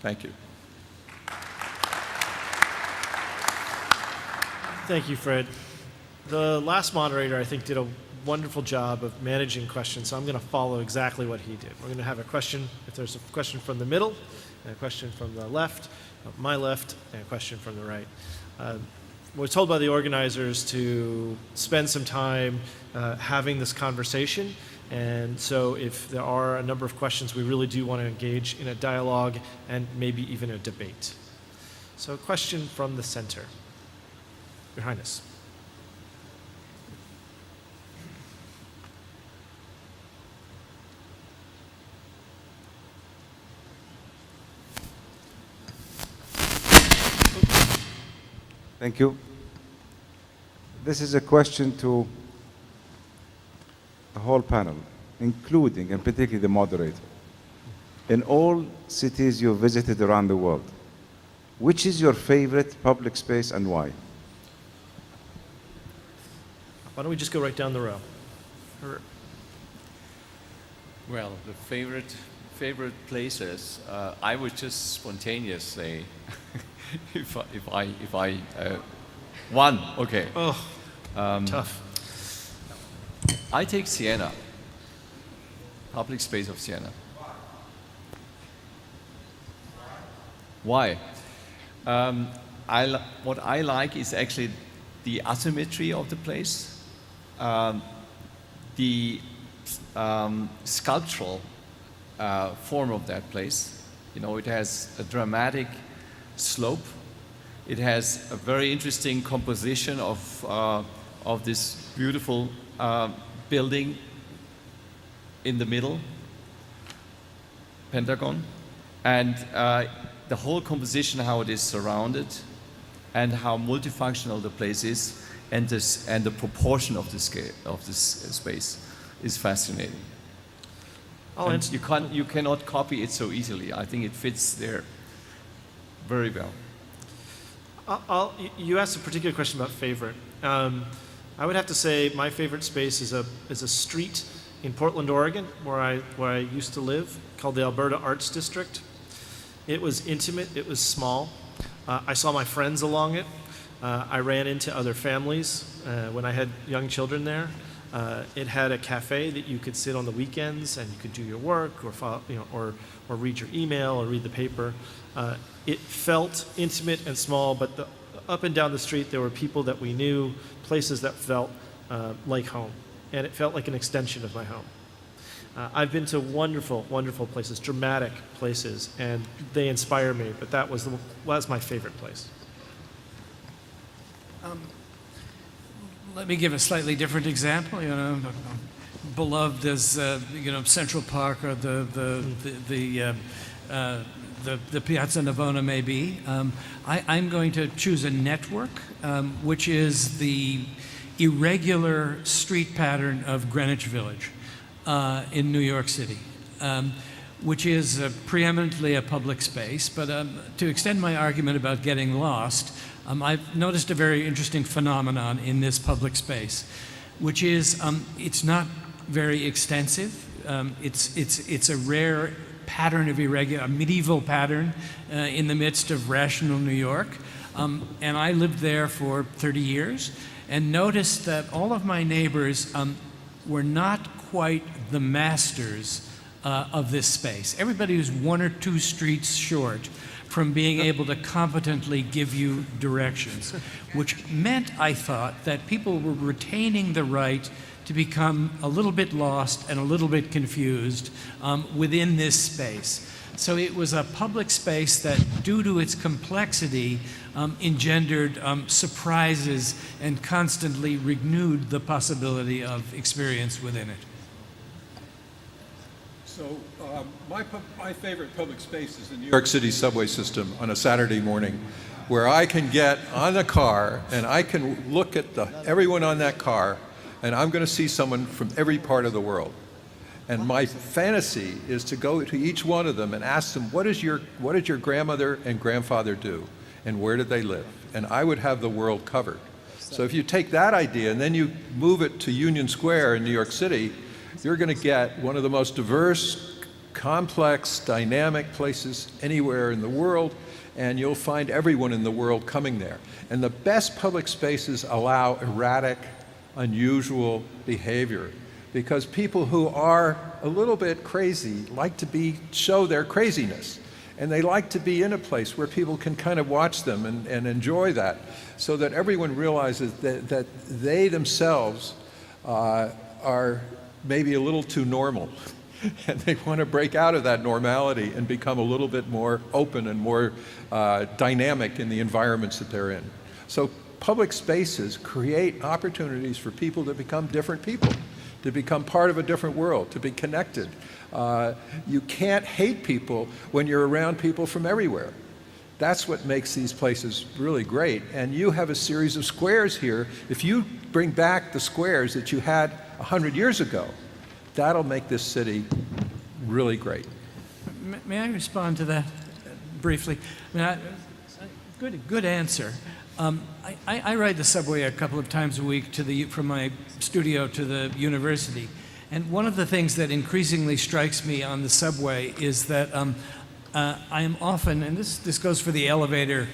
Thank you. Thank you, Fred. The last moderator, I think, did a wonderful job of managing questions, so I'm going to follow exactly what he did. We're going to have a question, if there's a question from the middle, and a question from the left, my left, and a question from the right. We're told by the organizers to spend some time having this conversation, And so if there are a number of questions, we really do want to engage in a dialogue and maybe even a debate. So a question from the center. Your Highness. Thank you. This is a question to the whole panel, including and particularly the moderator. In all cities you visited around the world, which is your favorite public space and why? Why don't we just go right down the row? Well, the favorite places, I would just spontaneously, if I one, okay. Oh, tough. I take Siena, public space of Siena. Why? What I like is actually the asymmetry of the place, the sculptural form of that place. You know, it has a dramatic slope. It has a very interesting composition of this beautiful building in the middle, Pentagon, and the whole composition, how it is surrounded, and how multifunctional the place is, and the proportion of the scale of this space is fascinating. And you cannot copy it so easily. I think it fits there very well. You asked a particular question about favorite. I would have to say my favorite space is a street in Portland, Oregon, where I used to live, called the Alberta Arts District. It was intimate. It was small. I saw my friends along it. I ran into other families when I had young children there. It had a cafe that you could sit on the weekends and you could do your work, or follow, or read your email or read the paper. It felt intimate and small, but up and down the street there were people that we knew, places that felt like home, and it felt like an extension of my home. I've been to wonderful, wonderful places, dramatic places, and they inspire me, but that was my favorite place. Let me give a slightly different example. Beloved as Central Park or the Piazza Navona may be. I'm going to choose a network, which is the irregular street pattern of Greenwich Village in New York City, which is preeminently a public space. But to extend my argument about getting lost, I've noticed a very interesting phenomenon in this public space, which is it's not very extensive. It's a rare pattern of a medieval pattern in the midst of rational New York. And I lived there for 30 years and noticed that all of my neighbors were not quite the masters of this space. Everybody was one or two streets short from being able to competently give you directions, which meant, I thought, that people were retaining the right to become a little bit lost and a little bit confused within this space. So it was a public space that, due to its complexity, engendered surprises and constantly renewed the possibility of experience within it. So my favorite public space is the New York City subway system on a Saturday morning, where I can get on a car and I can look at everyone on that car, and I'm going to see someone from every part of the world. And my fantasy is to go to each one of them and ask them, what did your grandmother and grandfather do? And where did they live? And I would have the world covered. So if you take that idea and then you move it to Union Square in New York City, you're going to get one of the most diverse, complex, dynamic places anywhere in the world, and you'll find everyone in the world coming there. And the best public spaces allow erratic, unusual behavior, because people who are a little bit crazy like to show their craziness, and they like to be in a place where people can kind of watch them and enjoy that, so that everyone realizes that they themselves are maybe a little too normal. And they want to break out of that normality and become a little bit more open and more dynamic in the environments that they're in. So public spaces create opportunities for people to become different people, to become part of a different world, to be connected. You can't hate people when you're around people from everywhere. That's what makes these places really great. And you have a series of squares here. If you bring back the squares that you had 100 years ago, that'll make this city really great. May I respond to that briefly? I mean, good answer. I ride the subway a couple of times a week from my studio to the university. And one of the things that increasingly strikes me on the subway is that I am often, and this goes for the elevator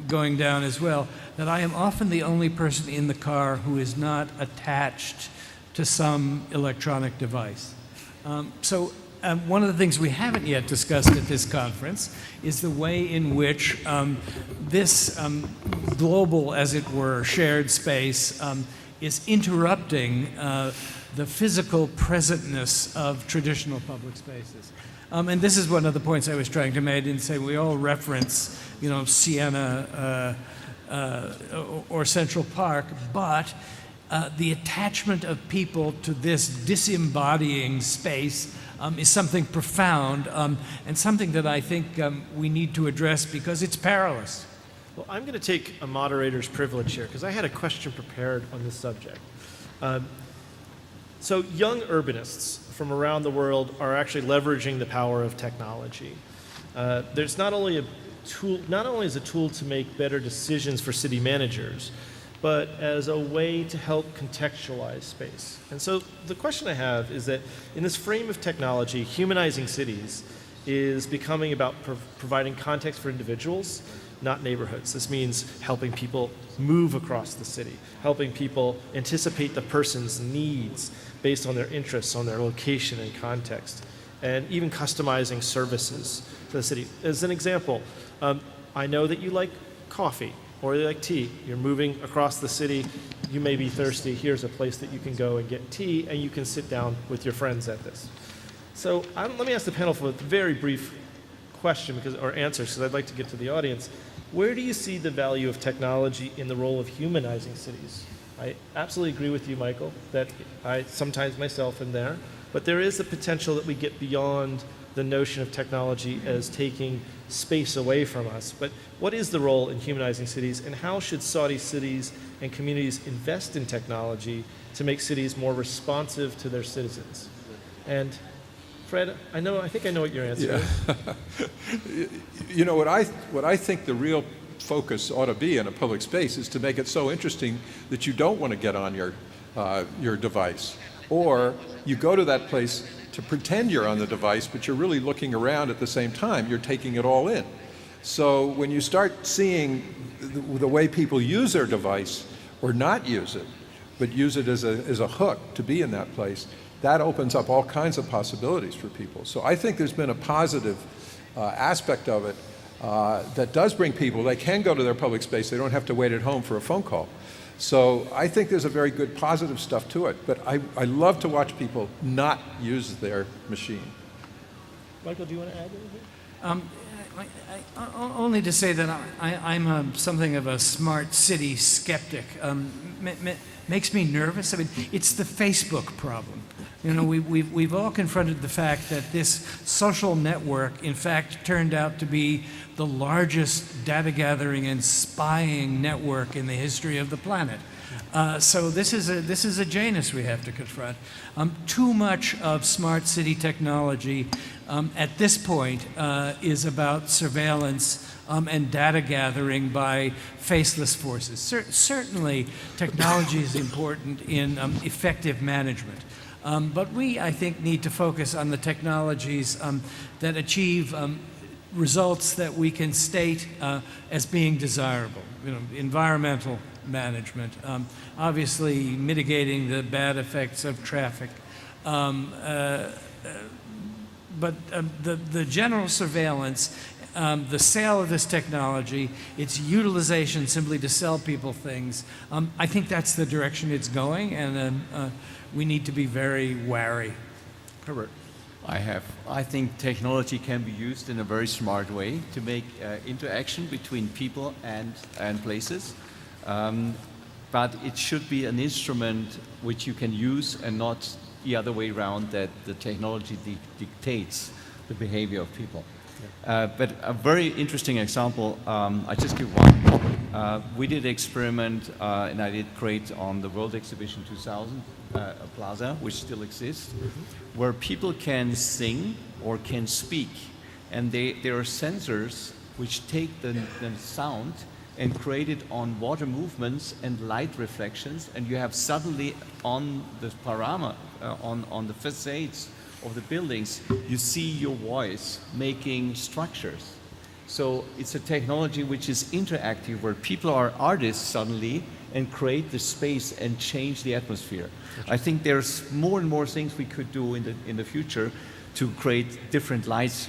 going down as well, that I am often the only person in the car who is not attached to some electronic device. One of the things we haven't yet discussed at this conference is the way in which this global, as it were, shared space is interrupting the physical presentness of traditional public spaces. And this is one of the points I was trying to make and say we all reference, Siena or Central Park, but the attachment of people to this disembodying space is something profound and something that I think we need to address because it's perilous. Well, I'm going to take a moderator's privilege here because I had a question prepared on this subject. So young urbanists from around the world are actually leveraging the power of technology. There's not only is a tool to make better decisions for city managers, but as a way to help contextualize space. And so the question I have is that in this frame of technology, humanizing cities is becoming about providing context for individuals, not neighborhoods. This means helping people move across the city, helping people anticipate the person's needs based on their interests, on their location and context, and even customizing services for the city. As an example, I know that you like coffee or you like tea. You're moving across the city, you may be thirsty, here's a place that you can go and get tea, and you can sit down with your friends at this. So let me ask the panel for a very brief question or answer, because I'd like to get to the audience. Where do you see the value of technology in the role of humanizing cities? I absolutely agree with you, Michael, that I sometimes myself am there, but there is the potential that we get beyond the notion of technology as taking space away from us. But what is the role in humanizing cities, and how should Saudi cities and communities invest in technology to make cities more responsive to their citizens? And Fred, I think I know what your answer is. What I think the real focus ought to be in a public space is to make it so interesting that you don't want to get on your device, or you go to that place to pretend you're on the device, but you're really looking around at the same time. You're taking it all in. So when you start seeing the way people use their device, or not use it, but use it as a hook to be in that place, that opens up all kinds of possibilities for people. So I think there's been a positive aspect of it that does bring people. They can go to their public space. They don't have to wait at home for a phone call. So I think there's a very good positive stuff to it. But I love to watch people not use their machine. Michael, do you want to add anything? Only to say that I'm something of a smart city skeptic. Makes me nervous. I mean, it's the Facebook problem. We've all confronted the fact that this social network, in fact, turned out to be the largest data gathering and spying network in the history of the planet. So this is a Janus we have to confront. Too much of smart city technology at this point is about surveillance and data gathering by faceless forces. Certainly, technology is important in effective management. But we, I think, need to focus on the technologies that achieve results that we can state as being desirable. Environmental management, obviously mitigating the bad effects of traffic. But the general surveillance the sale of this technology, its utilization simply to sell people things, I think that's the direction it's going, and we need to be very wary. Herbert. I think technology can be used in a very smart way to make interaction between people and places. But it should be an instrument which you can use and not the other way around, that the technology dictates the behavior of people. But a very interesting example, I just give one. We did an experiment, and I did create on the World Exhibition 2000, a plaza, which still exists, where people can sing or can speak. And there are sensors which take the sound and create it on water movements and light reflections, and you have suddenly on the panorama, on the facades of the buildings, you see your voice making structures. So it's a technology which is interactive, where people are artists suddenly and create the space and change the atmosphere. I think there's more and more things we could do in the future to create different lights.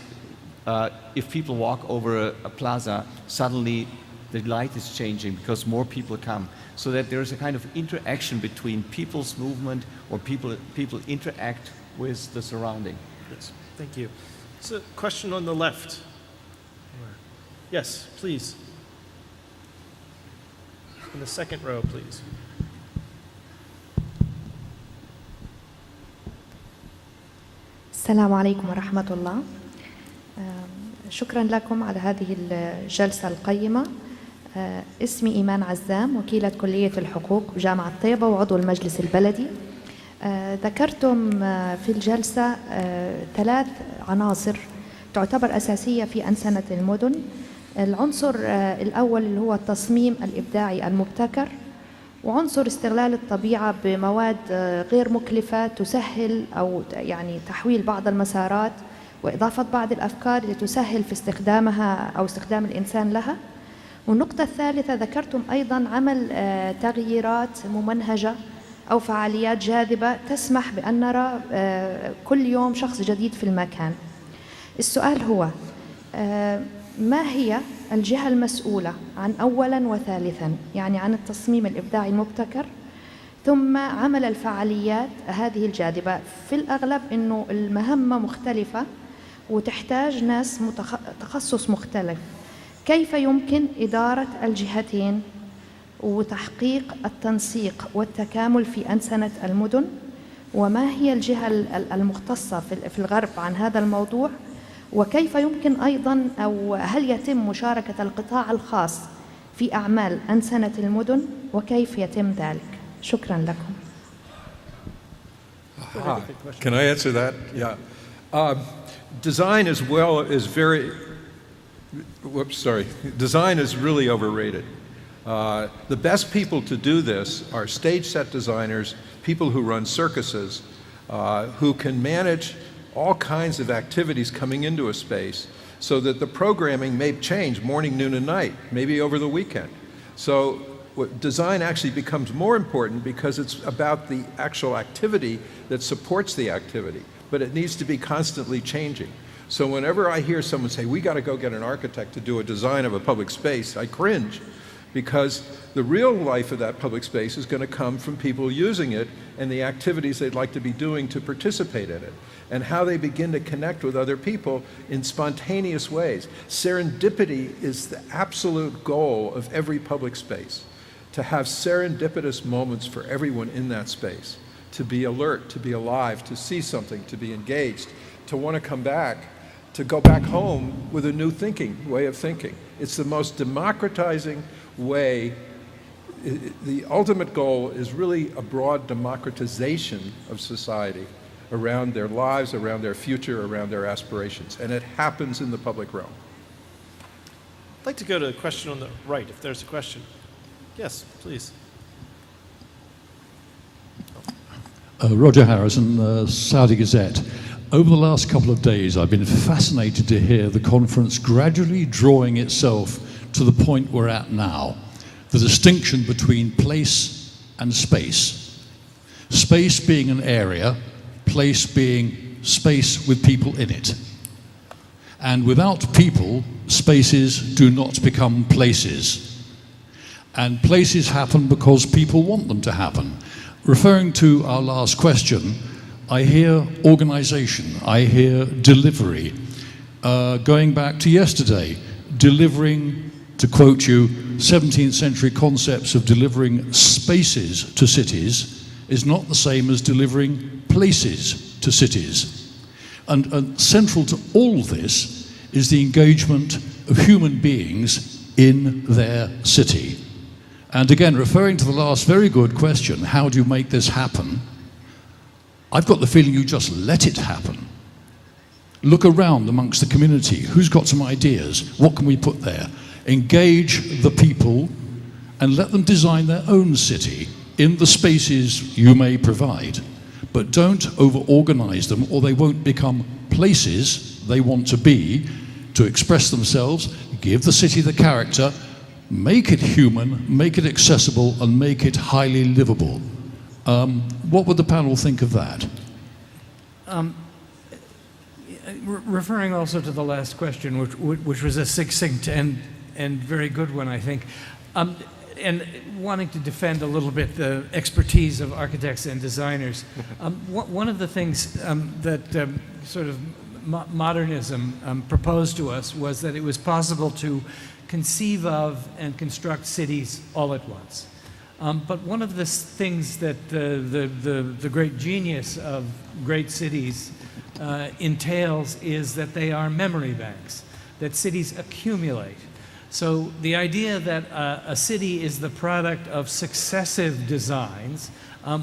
If people walk over a plaza, suddenly the light is changing because more people come, so that there's a kind of interaction between people's movement, or people interact with the surrounding. Yes, thank you. It's a question on the left. Yes, please. In the second row, please. السلام عليكم ورحمة الله. شكرا لكم على هذه الجلسة القيمة. اسمي إيمان عزام، وكيلة كلية الحقوق بجامعة طيبة وعضو المجلس البلدي. ذكرتم في الجلسة 3 عناصر تعتبر أساسية في أنسنة المدن. العنصر الأول اللي هو التصميم الإبداعي المبتكر، وعنصر استغلال الطبيعة بمواد غير مكلفة تسهل أو يعني تحويل بعض المسارات وإضافة بعض الأفكار لتسهل في استخدامها أو استخدام الإنسان لها. والنقطة الثالثة ذكرتم أيضاً عمل تغييرات ممنهجة أو فعاليات جاذبة تسمح بأن نرى كل يوم شخص جديد في المكان. السؤال هو ما هي الجهة المسؤولة عن أولاً وثالثاً، يعني عن التصميم الإبداعي المبتكر ثم عمل الفعاليات هذه الجاذبة؟ في الأغلب أنه المهمة مختلفة وتحتاج ناس تخصص مختلف. كيف يمكن إدارة الجهتين وتحقيق التنسيق والتكامل في أنسنة المدن؟ وما هي الجهة المختصة في الغرب عن هذا الموضوع؟ وكيف يمكن أيضاً أو هل يتم مشاركة القطاع الخاص في أعمال أنسنة المدن، وكيف يتم ذلك؟ شكراً لكم. Can I answer that? Yeah. Design as well is Design is really overrated. The best people to do this are stage set designers, people who run circuses, who can manage all kinds of activities coming into a space so that the programming may change morning, noon, and night, maybe over the weekend. So design actually becomes more important because it's about the actual activity that supports the activity, but it needs to be constantly changing. So whenever I hear someone say, we got to go get an architect to do a design of a public space, I cringe, because the real life of that public space is going to come from people using it and the activities they'd like to be doing to participate in it, and how they begin to connect with other people in spontaneous ways. Serendipity is the absolute goal of every public space, to have serendipitous moments for everyone in that space, to be alert, to be alive, to see something, to be engaged, to want to come back, to go back home with a new way of thinking. It's the most democratizing way. The ultimate goal is really a broad democratization of society around their lives, around their future, around their aspirations. And it happens in the public realm. I'd like to go to a question on the right, if there's a question. Yes, please. Roger Harrison, Saudi Gazette. Over the last couple of days, I've been fascinated to hear the conference gradually drawing itself to the point we're at now. The distinction between place and space. Space being an area, place being space with people in it. And without people, spaces do not become places. And places happen because people want them to happen. Referring to our last question, I hear organization, I hear delivery. Going back to yesterday, delivering, to quote you, 17th century concepts of delivering spaces to cities is not the same as delivering places to cities. And central to all this is the engagement of human beings in their city. And again, referring to the last very good question, how do you make this happen? I've got the feeling you just let it happen. Look around amongst the community. Who's got some ideas? What can we put there? Engage the people and let them design their own city in the spaces you may provide. But don't over-organize them or they won't become places they want to be to express themselves, give the city the character, make it human, make it accessible, and make it highly livable. What would the panel think of that? Referring also to the last question, which was a succinct and very good one, I think, and wanting to defend a little bit the expertise of architects and designers, one of the things that sort of modernism proposed to us was that it was possible to conceive of and construct cities all at once. But one of the things that the great genius of great cities entails is that they are memory banks, that cities accumulate. So the idea that a city is the product of successive designs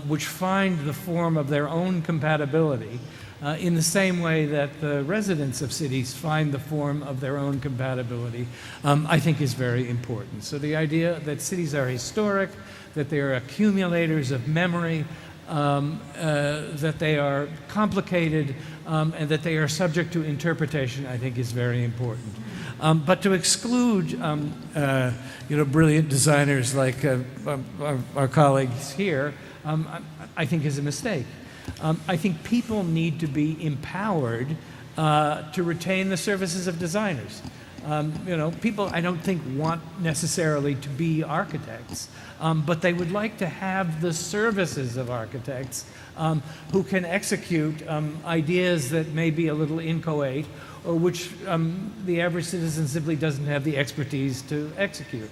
which find the form of their own compatibility in the same way that the residents of cities find the form of their own compatibility, I think is very important. So the idea that cities are historic, that they are accumulators of memory, that they are complicated, and that they are subject to interpretation, I think is very important. But to exclude brilliant designers like our colleagues here, I think is a mistake. I think people need to be empowered to retain the services of designers. People I don't think want necessarily to be architects, but they would like to have the services of architects who can execute ideas that may be a little inchoate or which the average citizen simply doesn't have the expertise to execute.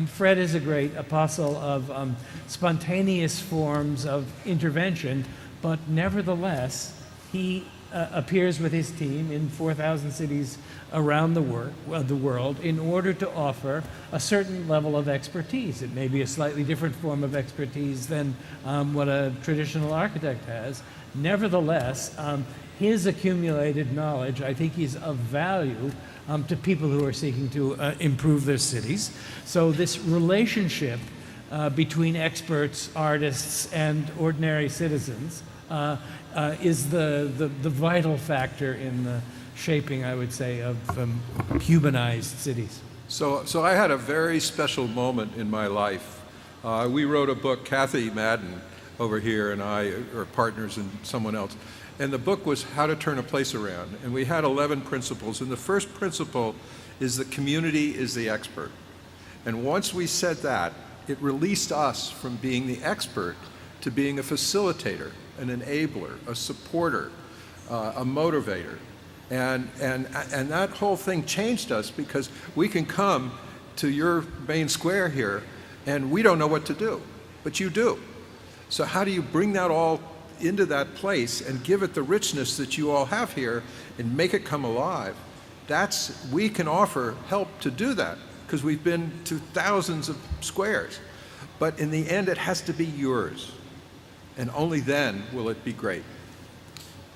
Fred is a great apostle of spontaneous forms of intervention, but nevertheless, he appears with his team in 4,000 cities around the world in order to offer a certain level of expertise. It may be a slightly different form of expertise than what a traditional architect has. Nevertheless, his accumulated knowledge, I think, is of value to people who are seeking to improve their cities. So this relationship between experts, artists, and ordinary citizens is the vital factor in the shaping, I would say, of humanized cities. So I had a very special moment in my life. We wrote a book, Kathy Madden over here and I are partners and someone else. And the book was How to Turn a Place Around. And we had 11 principles. And the first principle is that community is the expert. And once we said that, it released us from being the expert to being a facilitator, an enabler, a supporter, a motivator. And that whole thing changed us because we can come to your main square here and we don't know what to do, but you do. So how do you bring that all into that place and give it the richness that you all have here and make it come alive? We can offer help to do that because we've been to thousands of squares. But in the end, it has to be yours. And only then will it be great.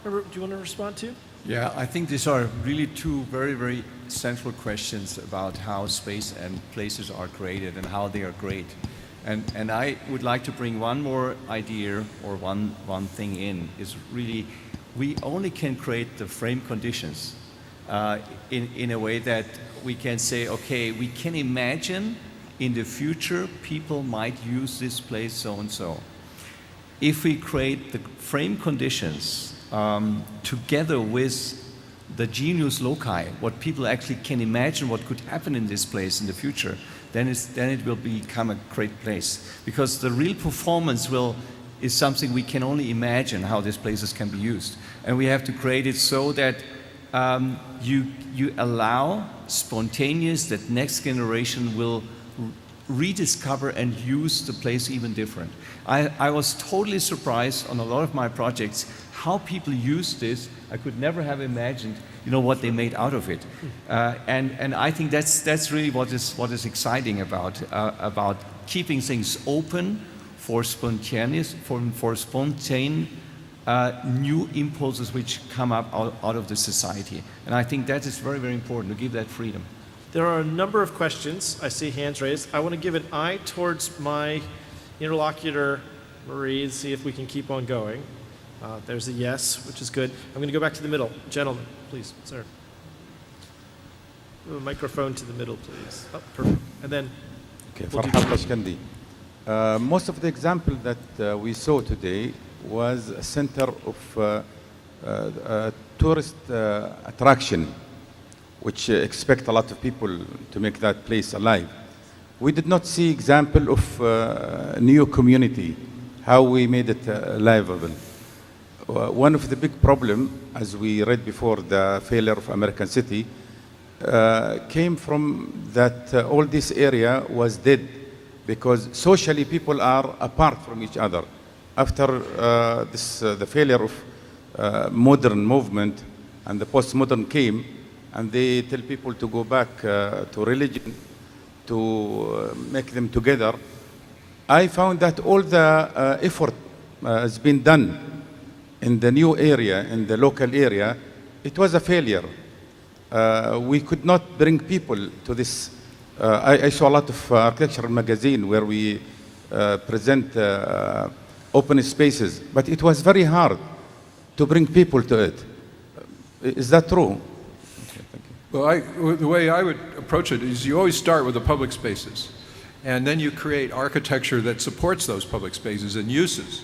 Herbert, do you want to respond too? Yeah, I think these are really two very, very central questions about how space and places are created and how they are great. And I would like to bring one more idea or one thing in, is really we only can create the frame conditions in a way that we can say, okay, we can imagine in the future people might use this place so and so. If we create the frame conditions together with the genius loci, what people actually can imagine what could happen in this place in the future, then it will become a great place. Because the real performance is something we can only imagine how these places can be used. And we have to create it so that you allow spontaneous, that next generation will rediscover and use the place even different. I was totally surprised on a lot of my projects how people use this. I could never have imagined, what they made out of it. And I think that's really what is exciting about keeping things open for spontaneous, for spontaneous new impulses which come up out of the society. And I think that is very, very important to give that freedom. There are a number of questions. I see hands raised. I want to give an eye towards my interlocutor, Marie, and see if we can keep on going. There's a yes, which is good. I'm going to go back to the middle. Gentlemen, please, sir. A microphone to the middle, please. Oh, perfect. And then Okay, we'll do Farhad Bashkandi. Most of the example that we saw today was a center of tourist attraction, which expect a lot of people to make that place alive. We did not see example of new community, how we made it livable. One of the big problem, as we read before, the failure of American City, came from that all this area was dead because socially people are apart from each other. After the failure of modern movement and the postmodern came, and they tell people to go back to religion, to make them together. I found that all the effort has been done in the new area, in the local area. It was a failure. We could not bring people to this. I saw a lot of architectural magazine where we present open spaces, but it was very hard to bring people to it. Is that true? Well, the way I would approach it is you always start with the public spaces, and then you create architecture that supports those public spaces and uses.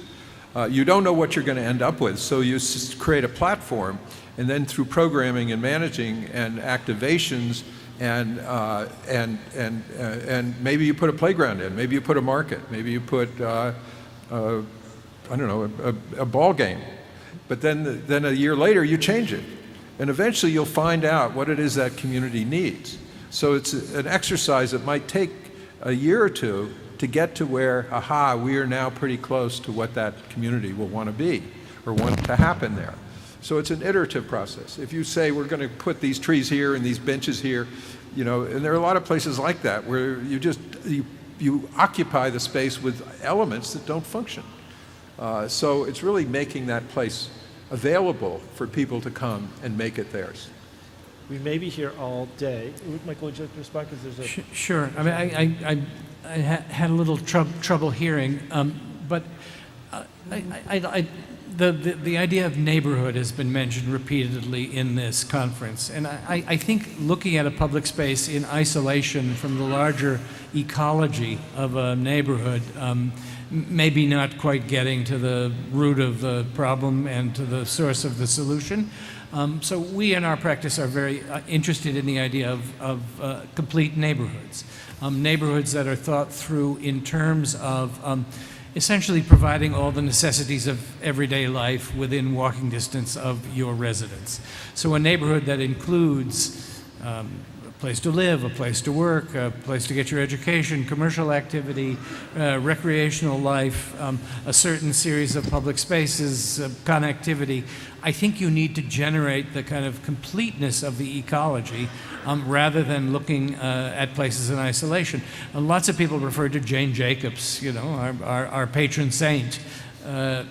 You don't know what you're going to end up with, so you create a platform, and then through programming and managing and activations and maybe you put a playground in, maybe you put a market, maybe you put I don't know, a ball game, but then a year later you change it. And eventually you'll find out what it is that community needs. So it's an exercise that might take a year or two to get to where, aha, we are now pretty close to what that community will want to be or want to happen there. So it's an iterative process. If you say we're going to put these trees here and these benches here, and there are a lot of places like that where you occupy the space with elements that don't function. So it's really making that place available for people to come and make it theirs. We may be here all day. Michael, would you like to respond? Because there's a... Sure. I mean, I had a little trouble hearing, but the idea of neighborhood has been mentioned repeatedly in this conference. And I think looking at a public space in isolation from the larger ecology of a neighborhood maybe not quite getting to the root of the problem and to the source of the solution. So we in our practice are very interested in the idea of complete neighborhoods. Neighborhoods that are thought through in terms of essentially providing all the necessities of everyday life within walking distance of your residence. So a neighborhood that includes a place to live, a place to work, a place to get your education, commercial activity, recreational life, a certain series of public spaces, connectivity. I think you need to generate the kind of completeness of the ecology rather than looking at places in isolation. Lots of people referred to Jane Jacobs, our patron saint,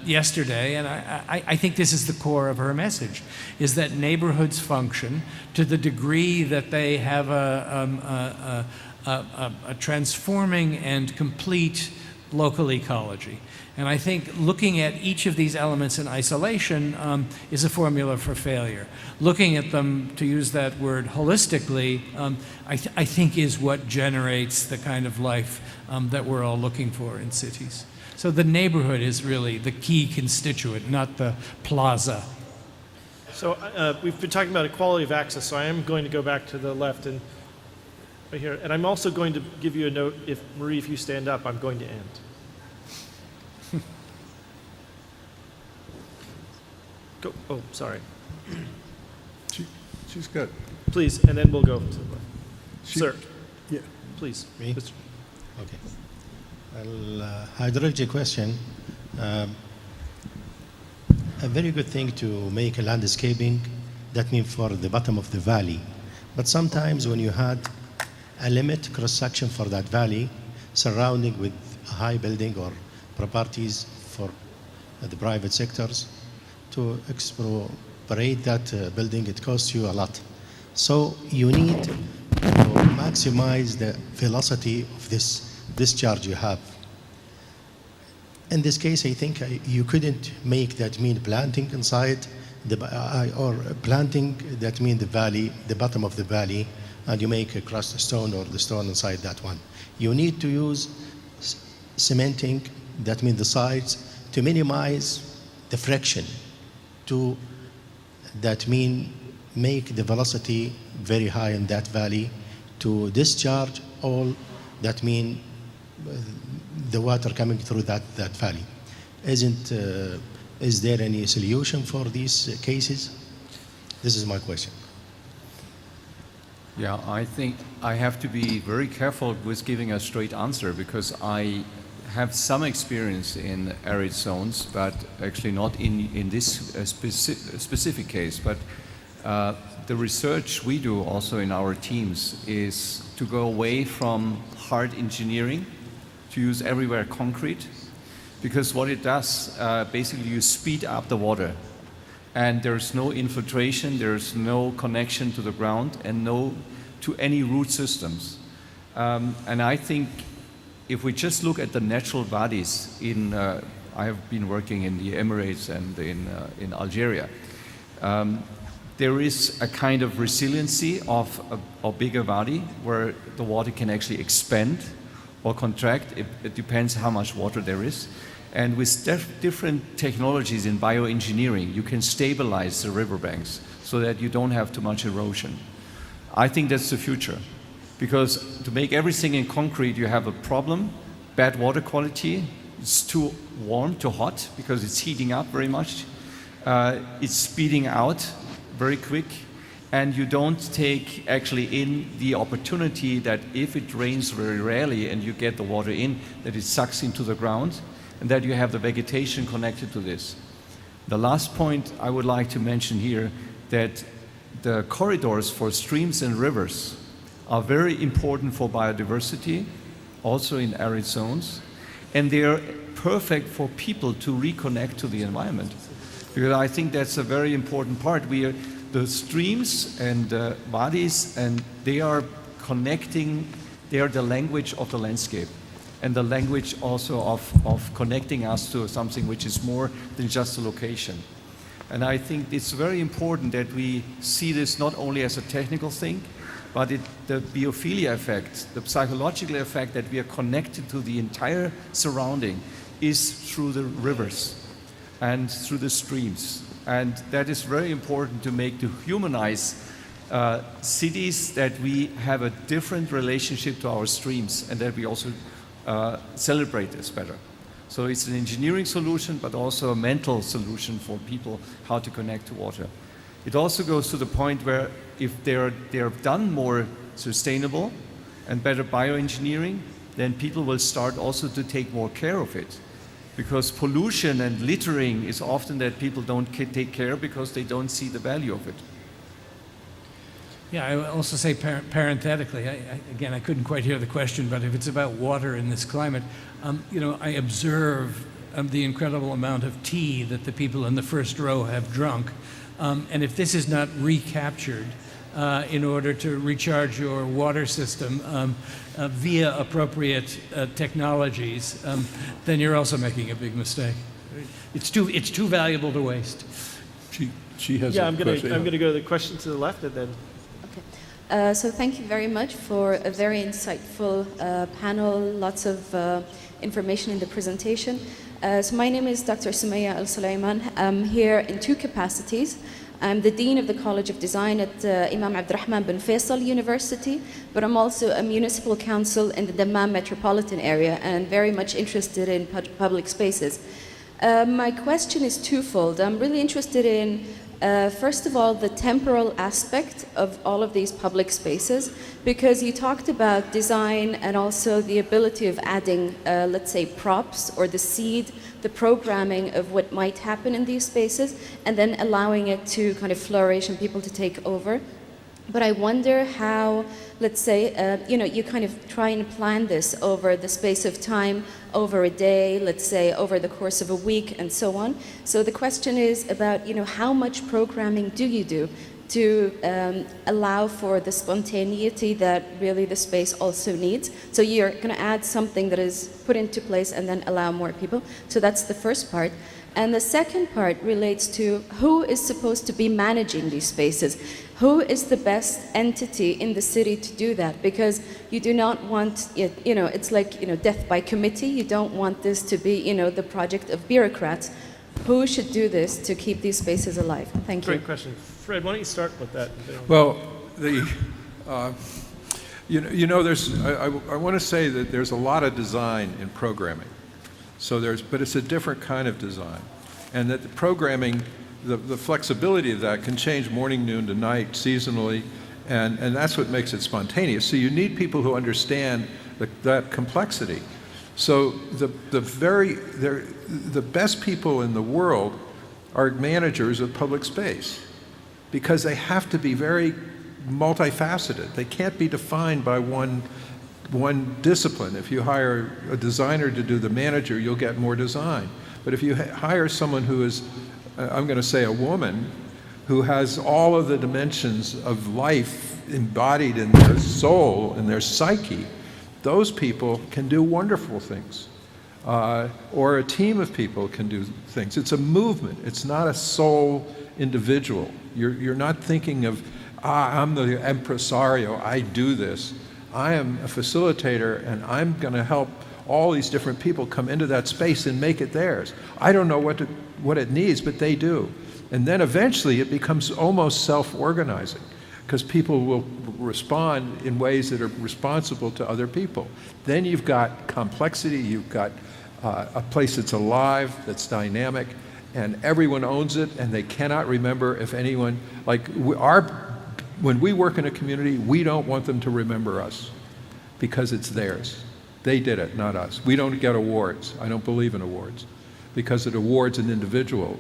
yesterday, and I think this is the core of her message, is that neighborhoods function to the degree that they have a transforming and complete local ecology. And I think looking at each of these elements in isolation is a formula for failure. Looking at them, to use that word holistically, I think is what generates the kind of life that we're all looking for in cities. So the neighborhood is really the key constituent, not the plaza. So we've been talking about equality of access, so I am going to go back to the left and right here. And I'm also going to give you a note, if Marie, if you stand up, I'm going to end. Go. Oh, sorry. She's good. Please, and then we'll go to the left. Sir. Yeah. Please. Me? Mr. Okay. Well, hydrology question. A very good thing to make a landscaping, that means for the bottom of the valley. But sometimes when you had a limit cross-section for that valley, surrounding with a high building or properties for the private sectors, to expropriate that building, it costs you a lot. So you need to maximize the velocity of this discharge you have. In this case, I think you couldn't make that mean planting inside or planting that mean the valley, the bottom of the valley, and you make a crushed stone or the stone inside that one. You need to use cementing, that means the sides, to minimize the friction, to that mean make the velocity very high in that valley, to discharge all that mean the water coming through that valley. Is there any solution for these cases? This is my question. Yeah, I think I have to be very careful with giving a straight answer because I have some experience in arid zones, but actually not in this specific case. But the research we do also in our teams is to go away from hard engineering, to use everywhere concrete, because what it does, basically you speed up the water and there's no infiltration, there's no connection to the ground and no to any root systems. And I think if we just look at the natural bodies in, I have been working in the Emirates and in Algeria, there is a kind of resiliency of a bigger body where the water can actually expand or contract. It depends how much water there is. And with different technologies in bioengineering, you can stabilize the riverbanks so that you don't have too much erosion. I think that's the future. Because to make everything in concrete, you have a problem, bad water quality, it's too warm, too hot, because it's heating up very much. It's speeding out very quick, and you don't take actually in the opportunity that if it rains very rarely and you get the water in, that it sucks into the ground, and that you have the vegetation connected to this. The last point I would like to mention here, that the corridors for streams and rivers are very important for biodiversity, also in arid zones, and they are perfect for people to reconnect to the environment. Because I think that's a very important part. The streams and bodies, and they are connecting, they are the language of the landscape, and the language also of connecting us to something which is more than just a location. And I think it's very important that we see this not only as a technical thing, but the biophilia effect, the psychological effect that we are connected to the entire surrounding is through the rivers and through the streams. And that is very important to humanize cities, that we have a different relationship to our streams and that we also celebrate this better. So it's an engineering solution, but also a mental solution for people how to connect to water. It also goes to the point where if they're done more sustainable and better bioengineering, then people will start also to take more care of it. Because pollution and littering is often that people don't take care because they don't see the value of it. Yeah, I would also say parenthetically, again, I couldn't quite hear the question, but if it's about water in this climate, I observe the incredible amount of tea that the people in the first row have drunk. And if this is not recaptured in order to recharge your water system via appropriate technologies, then you're also making a big mistake. It's too valuable to waste. She has I'm going to go to the question to the left and then. Okay. So thank you very much for a very insightful panel, lots of information in the presentation. So my name is Dr. Sumaya Al-Sulaiman. I'm here in two capacities. I'm the Dean of the College of Design at Imam Abdurrahman bin Faisal University, but I'm also a municipal council in the Dammam metropolitan area and very much interested in public spaces. My question is twofold. I'm really interested in, first of all, the temporal aspect of all of these public spaces, because you talked about design and also the ability of adding, let's say, props or the seed, the programming of what might happen in these spaces, and then allowing it to kind of flourish and people to take over. But I wonder how, let's say, you kind of try and plan this over the space of time, over a day, let's say, over the course of a week, and so on. So the question is about, how much programming do you do to allow for the spontaneity that really the space also needs? So you're going to add something that is put into place and then allow more people. So that's the first part. And the second part relates to who is supposed to be managing these spaces. Who is the best entity in the city to do that? Because you do not want, it's like, death by committee. You don't want this to be, the project of bureaucrats. Who should do this to keep these spaces alive? Thank you. Great question. Fred, why don't you start with that? Well, I want to say that there's a lot of design in programming. But it's a different kind of design. And that the programming, the flexibility of that can change morning, noon to night, seasonally, and that's what makes it spontaneous. So you need people who understand that complexity. So the best people in the world are managers of public space, because they have to be very multifaceted. They can't be defined by one discipline. If you hire a designer to do the manager, you'll get more design. But if you hire someone who is, I'm going to say a woman, who has all of the dimensions of life embodied in their soul and their psyche, those people can do wonderful things. Or a team of people can do things. It's a movement. It's not a sole individual. You're not thinking of, I'm the impresario, I do this. I am a facilitator, and I'm going to help all these different people come into that space and make it theirs. I don't know what it needs, but they do. And then eventually it becomes almost self-organizing, because people will respond in ways that are responsible to other people. Then you've got complexity, you've got a place that's alive, that's dynamic, and everyone owns it, and they cannot remember if anyone, when we work in a community, we don't want them to remember us, because it's theirs. They did it, not us. We don't get awards. I don't believe in awards, because it awards an individual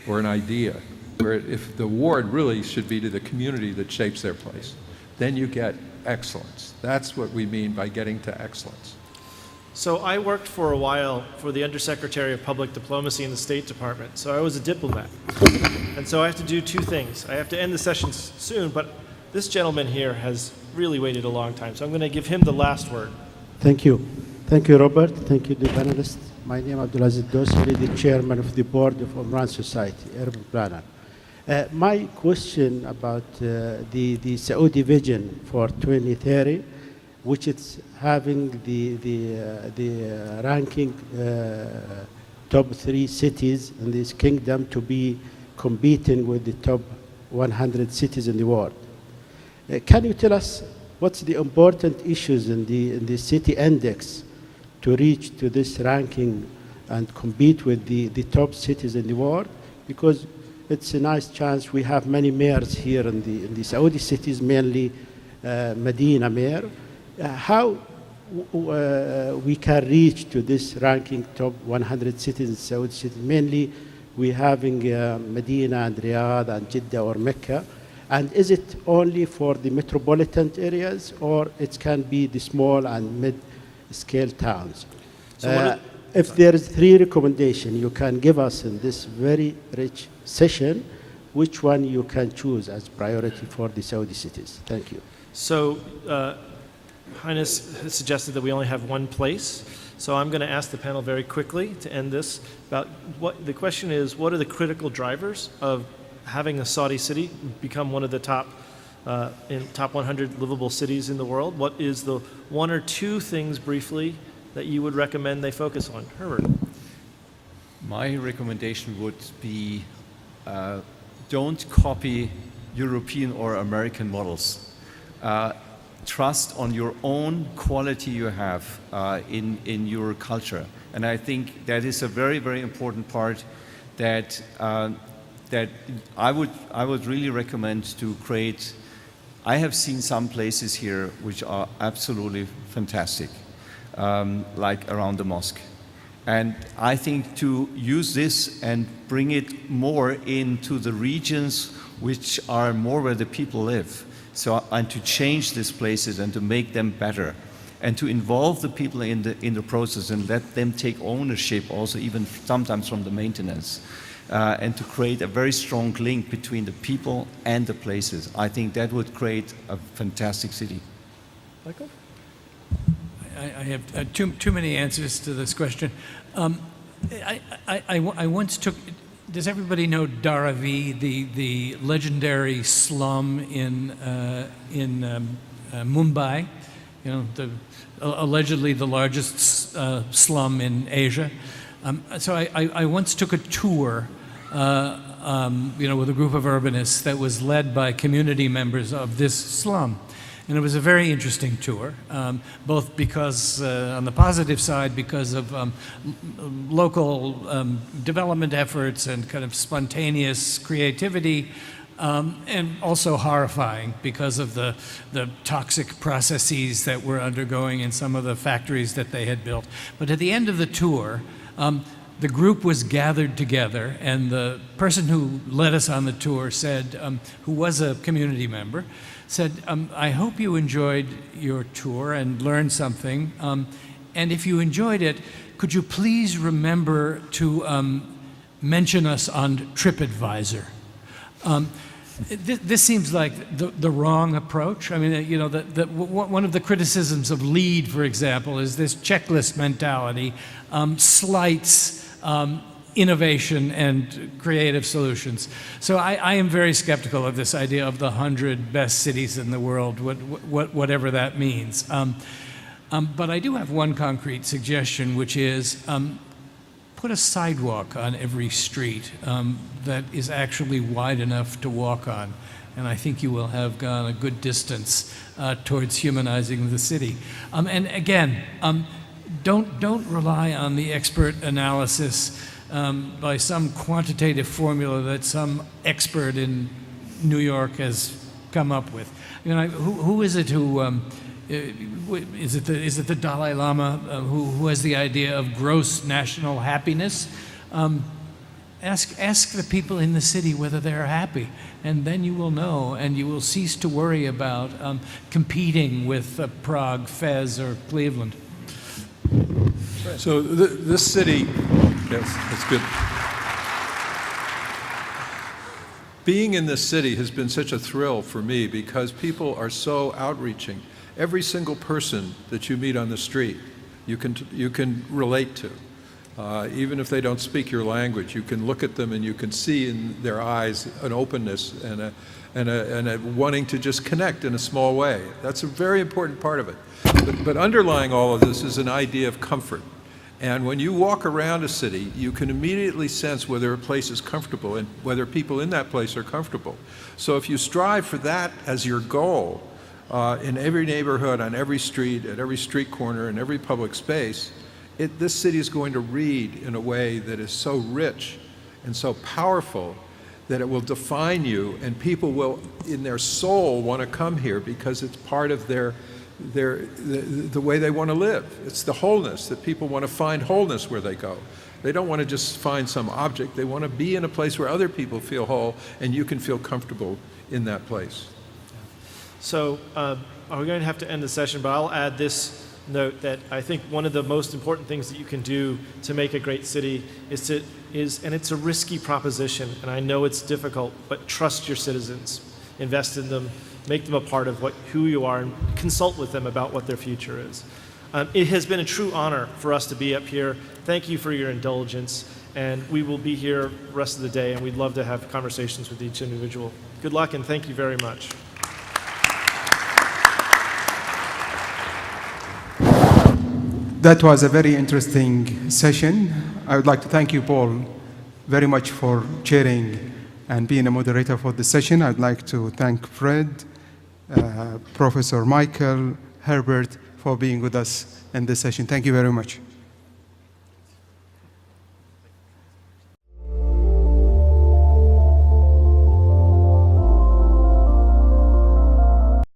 or an idea, where if the award really should be to the community that shapes their place. Then you get excellence. That's what we mean by getting to excellence. So I worked for a while for the Undersecretary of Public Diplomacy in the State Department. So I was a diplomat. And so I have to do two things. I have to end the session soon, but this gentleman here has really waited a long time. So I'm going to give him the last word. Thank you. Thank you, Robert. Thank you, the panelists. My name is Abdulaziz Dosri, the chairman of the board of Umran Society, urban planner. My question about the Saudi vision for 2030, which is having the ranking top 3 cities in this kingdom to be competing with the top 100 cities in the world. Can you tell us what's the important issues in the city index to reach to this ranking and compete with the top cities in the world? Because it's a nice chance. We have many mayors here in the Saudi cities, mainly Medina mayor. How we can reach to this ranking top 100 cities in Saudi cities? Mainly we having Medina and Riyadh and Jeddah or Mecca. And is it only for the metropolitan areas, or it can be the small and mid-scale towns? If there is 3 recommendations you can give us in this very rich session, which one you can choose as priority for the Saudi cities? Thank you. So Highness has suggested that we only have one place. So I'm going to ask the panel very quickly to end this about what the question is: what are the critical drivers of having a Saudi city become one of the top 100 livable cities in the world? What is the 1 or 2 things briefly that you would recommend they focus on? Herbert. My recommendation would be don't copy European or American models. Trust on your own quality you have in your culture. And I think that is a very, very important part that, that I would really recommend to create. I have seen some places here which are absolutely fantastic, like around the mosque. And I think to use this and bring it more into the regions which are more where the people live. So, and to change these places and to make them better, and to involve the people in the process and let them take ownership also, even sometimes from the maintenance, and to create a very strong link between the people and the places. I think that would create a fantastic city. Michael? I have too many answers to this question. I once took. Does everybody know Dharavi, the legendary slum in Mumbai? You know, allegedly the largest slum in Asia. So I once took a tour, you know, with a group of urbanists that was led by community members of this slum. And it was a very interesting tour, both because, on the positive side, because of local development efforts and kind of spontaneous creativity, and also horrifying because of the toxic processes that were undergoing in some of the factories that they had built. But at the end of the tour, the group was gathered together, and the person who led us on the tour said, who was a community member, said, I hope you enjoyed your tour and learned something. And if you enjoyed it, could you please remember to mention us on TripAdvisor? This seems like the wrong approach. I mean, you know, one of the criticisms of LEED, for example, is this checklist mentality slights innovation and creative solutions. So I am very skeptical of this idea of the 100 best cities in the world, whatever that means. But I do have one concrete suggestion, which is put a sidewalk on every street that is actually wide enough to walk on. And I think you will have gone a good distance towards humanizing the city. And again, don't rely on the expert analysis by some quantitative formula that some expert in New York has come up with. You know, who is it who, is it the Dalai Lama who has the idea of gross national happiness? Ask the people in the city whether they're happy, and then you will know, and you will cease to worry about competing with Prague, Fez, or Cleveland. So this city, yes, that's good. Being in this city has been such a thrill for me because people are so outreaching. Every single person that you meet on the street, you can relate to. Even if they don't speak your language, you can look at them and you can see in their eyes an openness and a wanting to just connect in a small way. That's a very important part of it. But underlying all of this is an idea of comfort. And when you walk around a city, you can immediately sense whether a place is comfortable and whether people in that place are comfortable. So if you strive for that as your goal, in every neighborhood, on every street, at every street corner, in every public space, this city is going to read in a way that is so rich and so powerful that it will define you, and people will, in their soul, want to come here because it's part of the way they want to live. It's the wholeness, that people want to find wholeness where they go. They don't want to just find some object. They want to be in a place where other people feel whole, and you can feel comfortable in that place. So we're going to have to end the session, but I'll add this note that I think one of the most important things that you can do to make a great city is, and it's a risky proposition, and I know it's difficult, but trust your citizens, invest in them, make them a part of who you are, and consult with them about what their future is. It has been a true honor for us to be up here. Thank you for your indulgence, and we will be here the rest of the day, and we'd love to have conversations with each individual. Good luck, and thank you very much. That was a very interesting session. I would like to thank you, Paul, very much for chairing and being a moderator for this session. I'd like to thank Fred, Professor Michael, Herbert for being with us in this session. Thank you very much.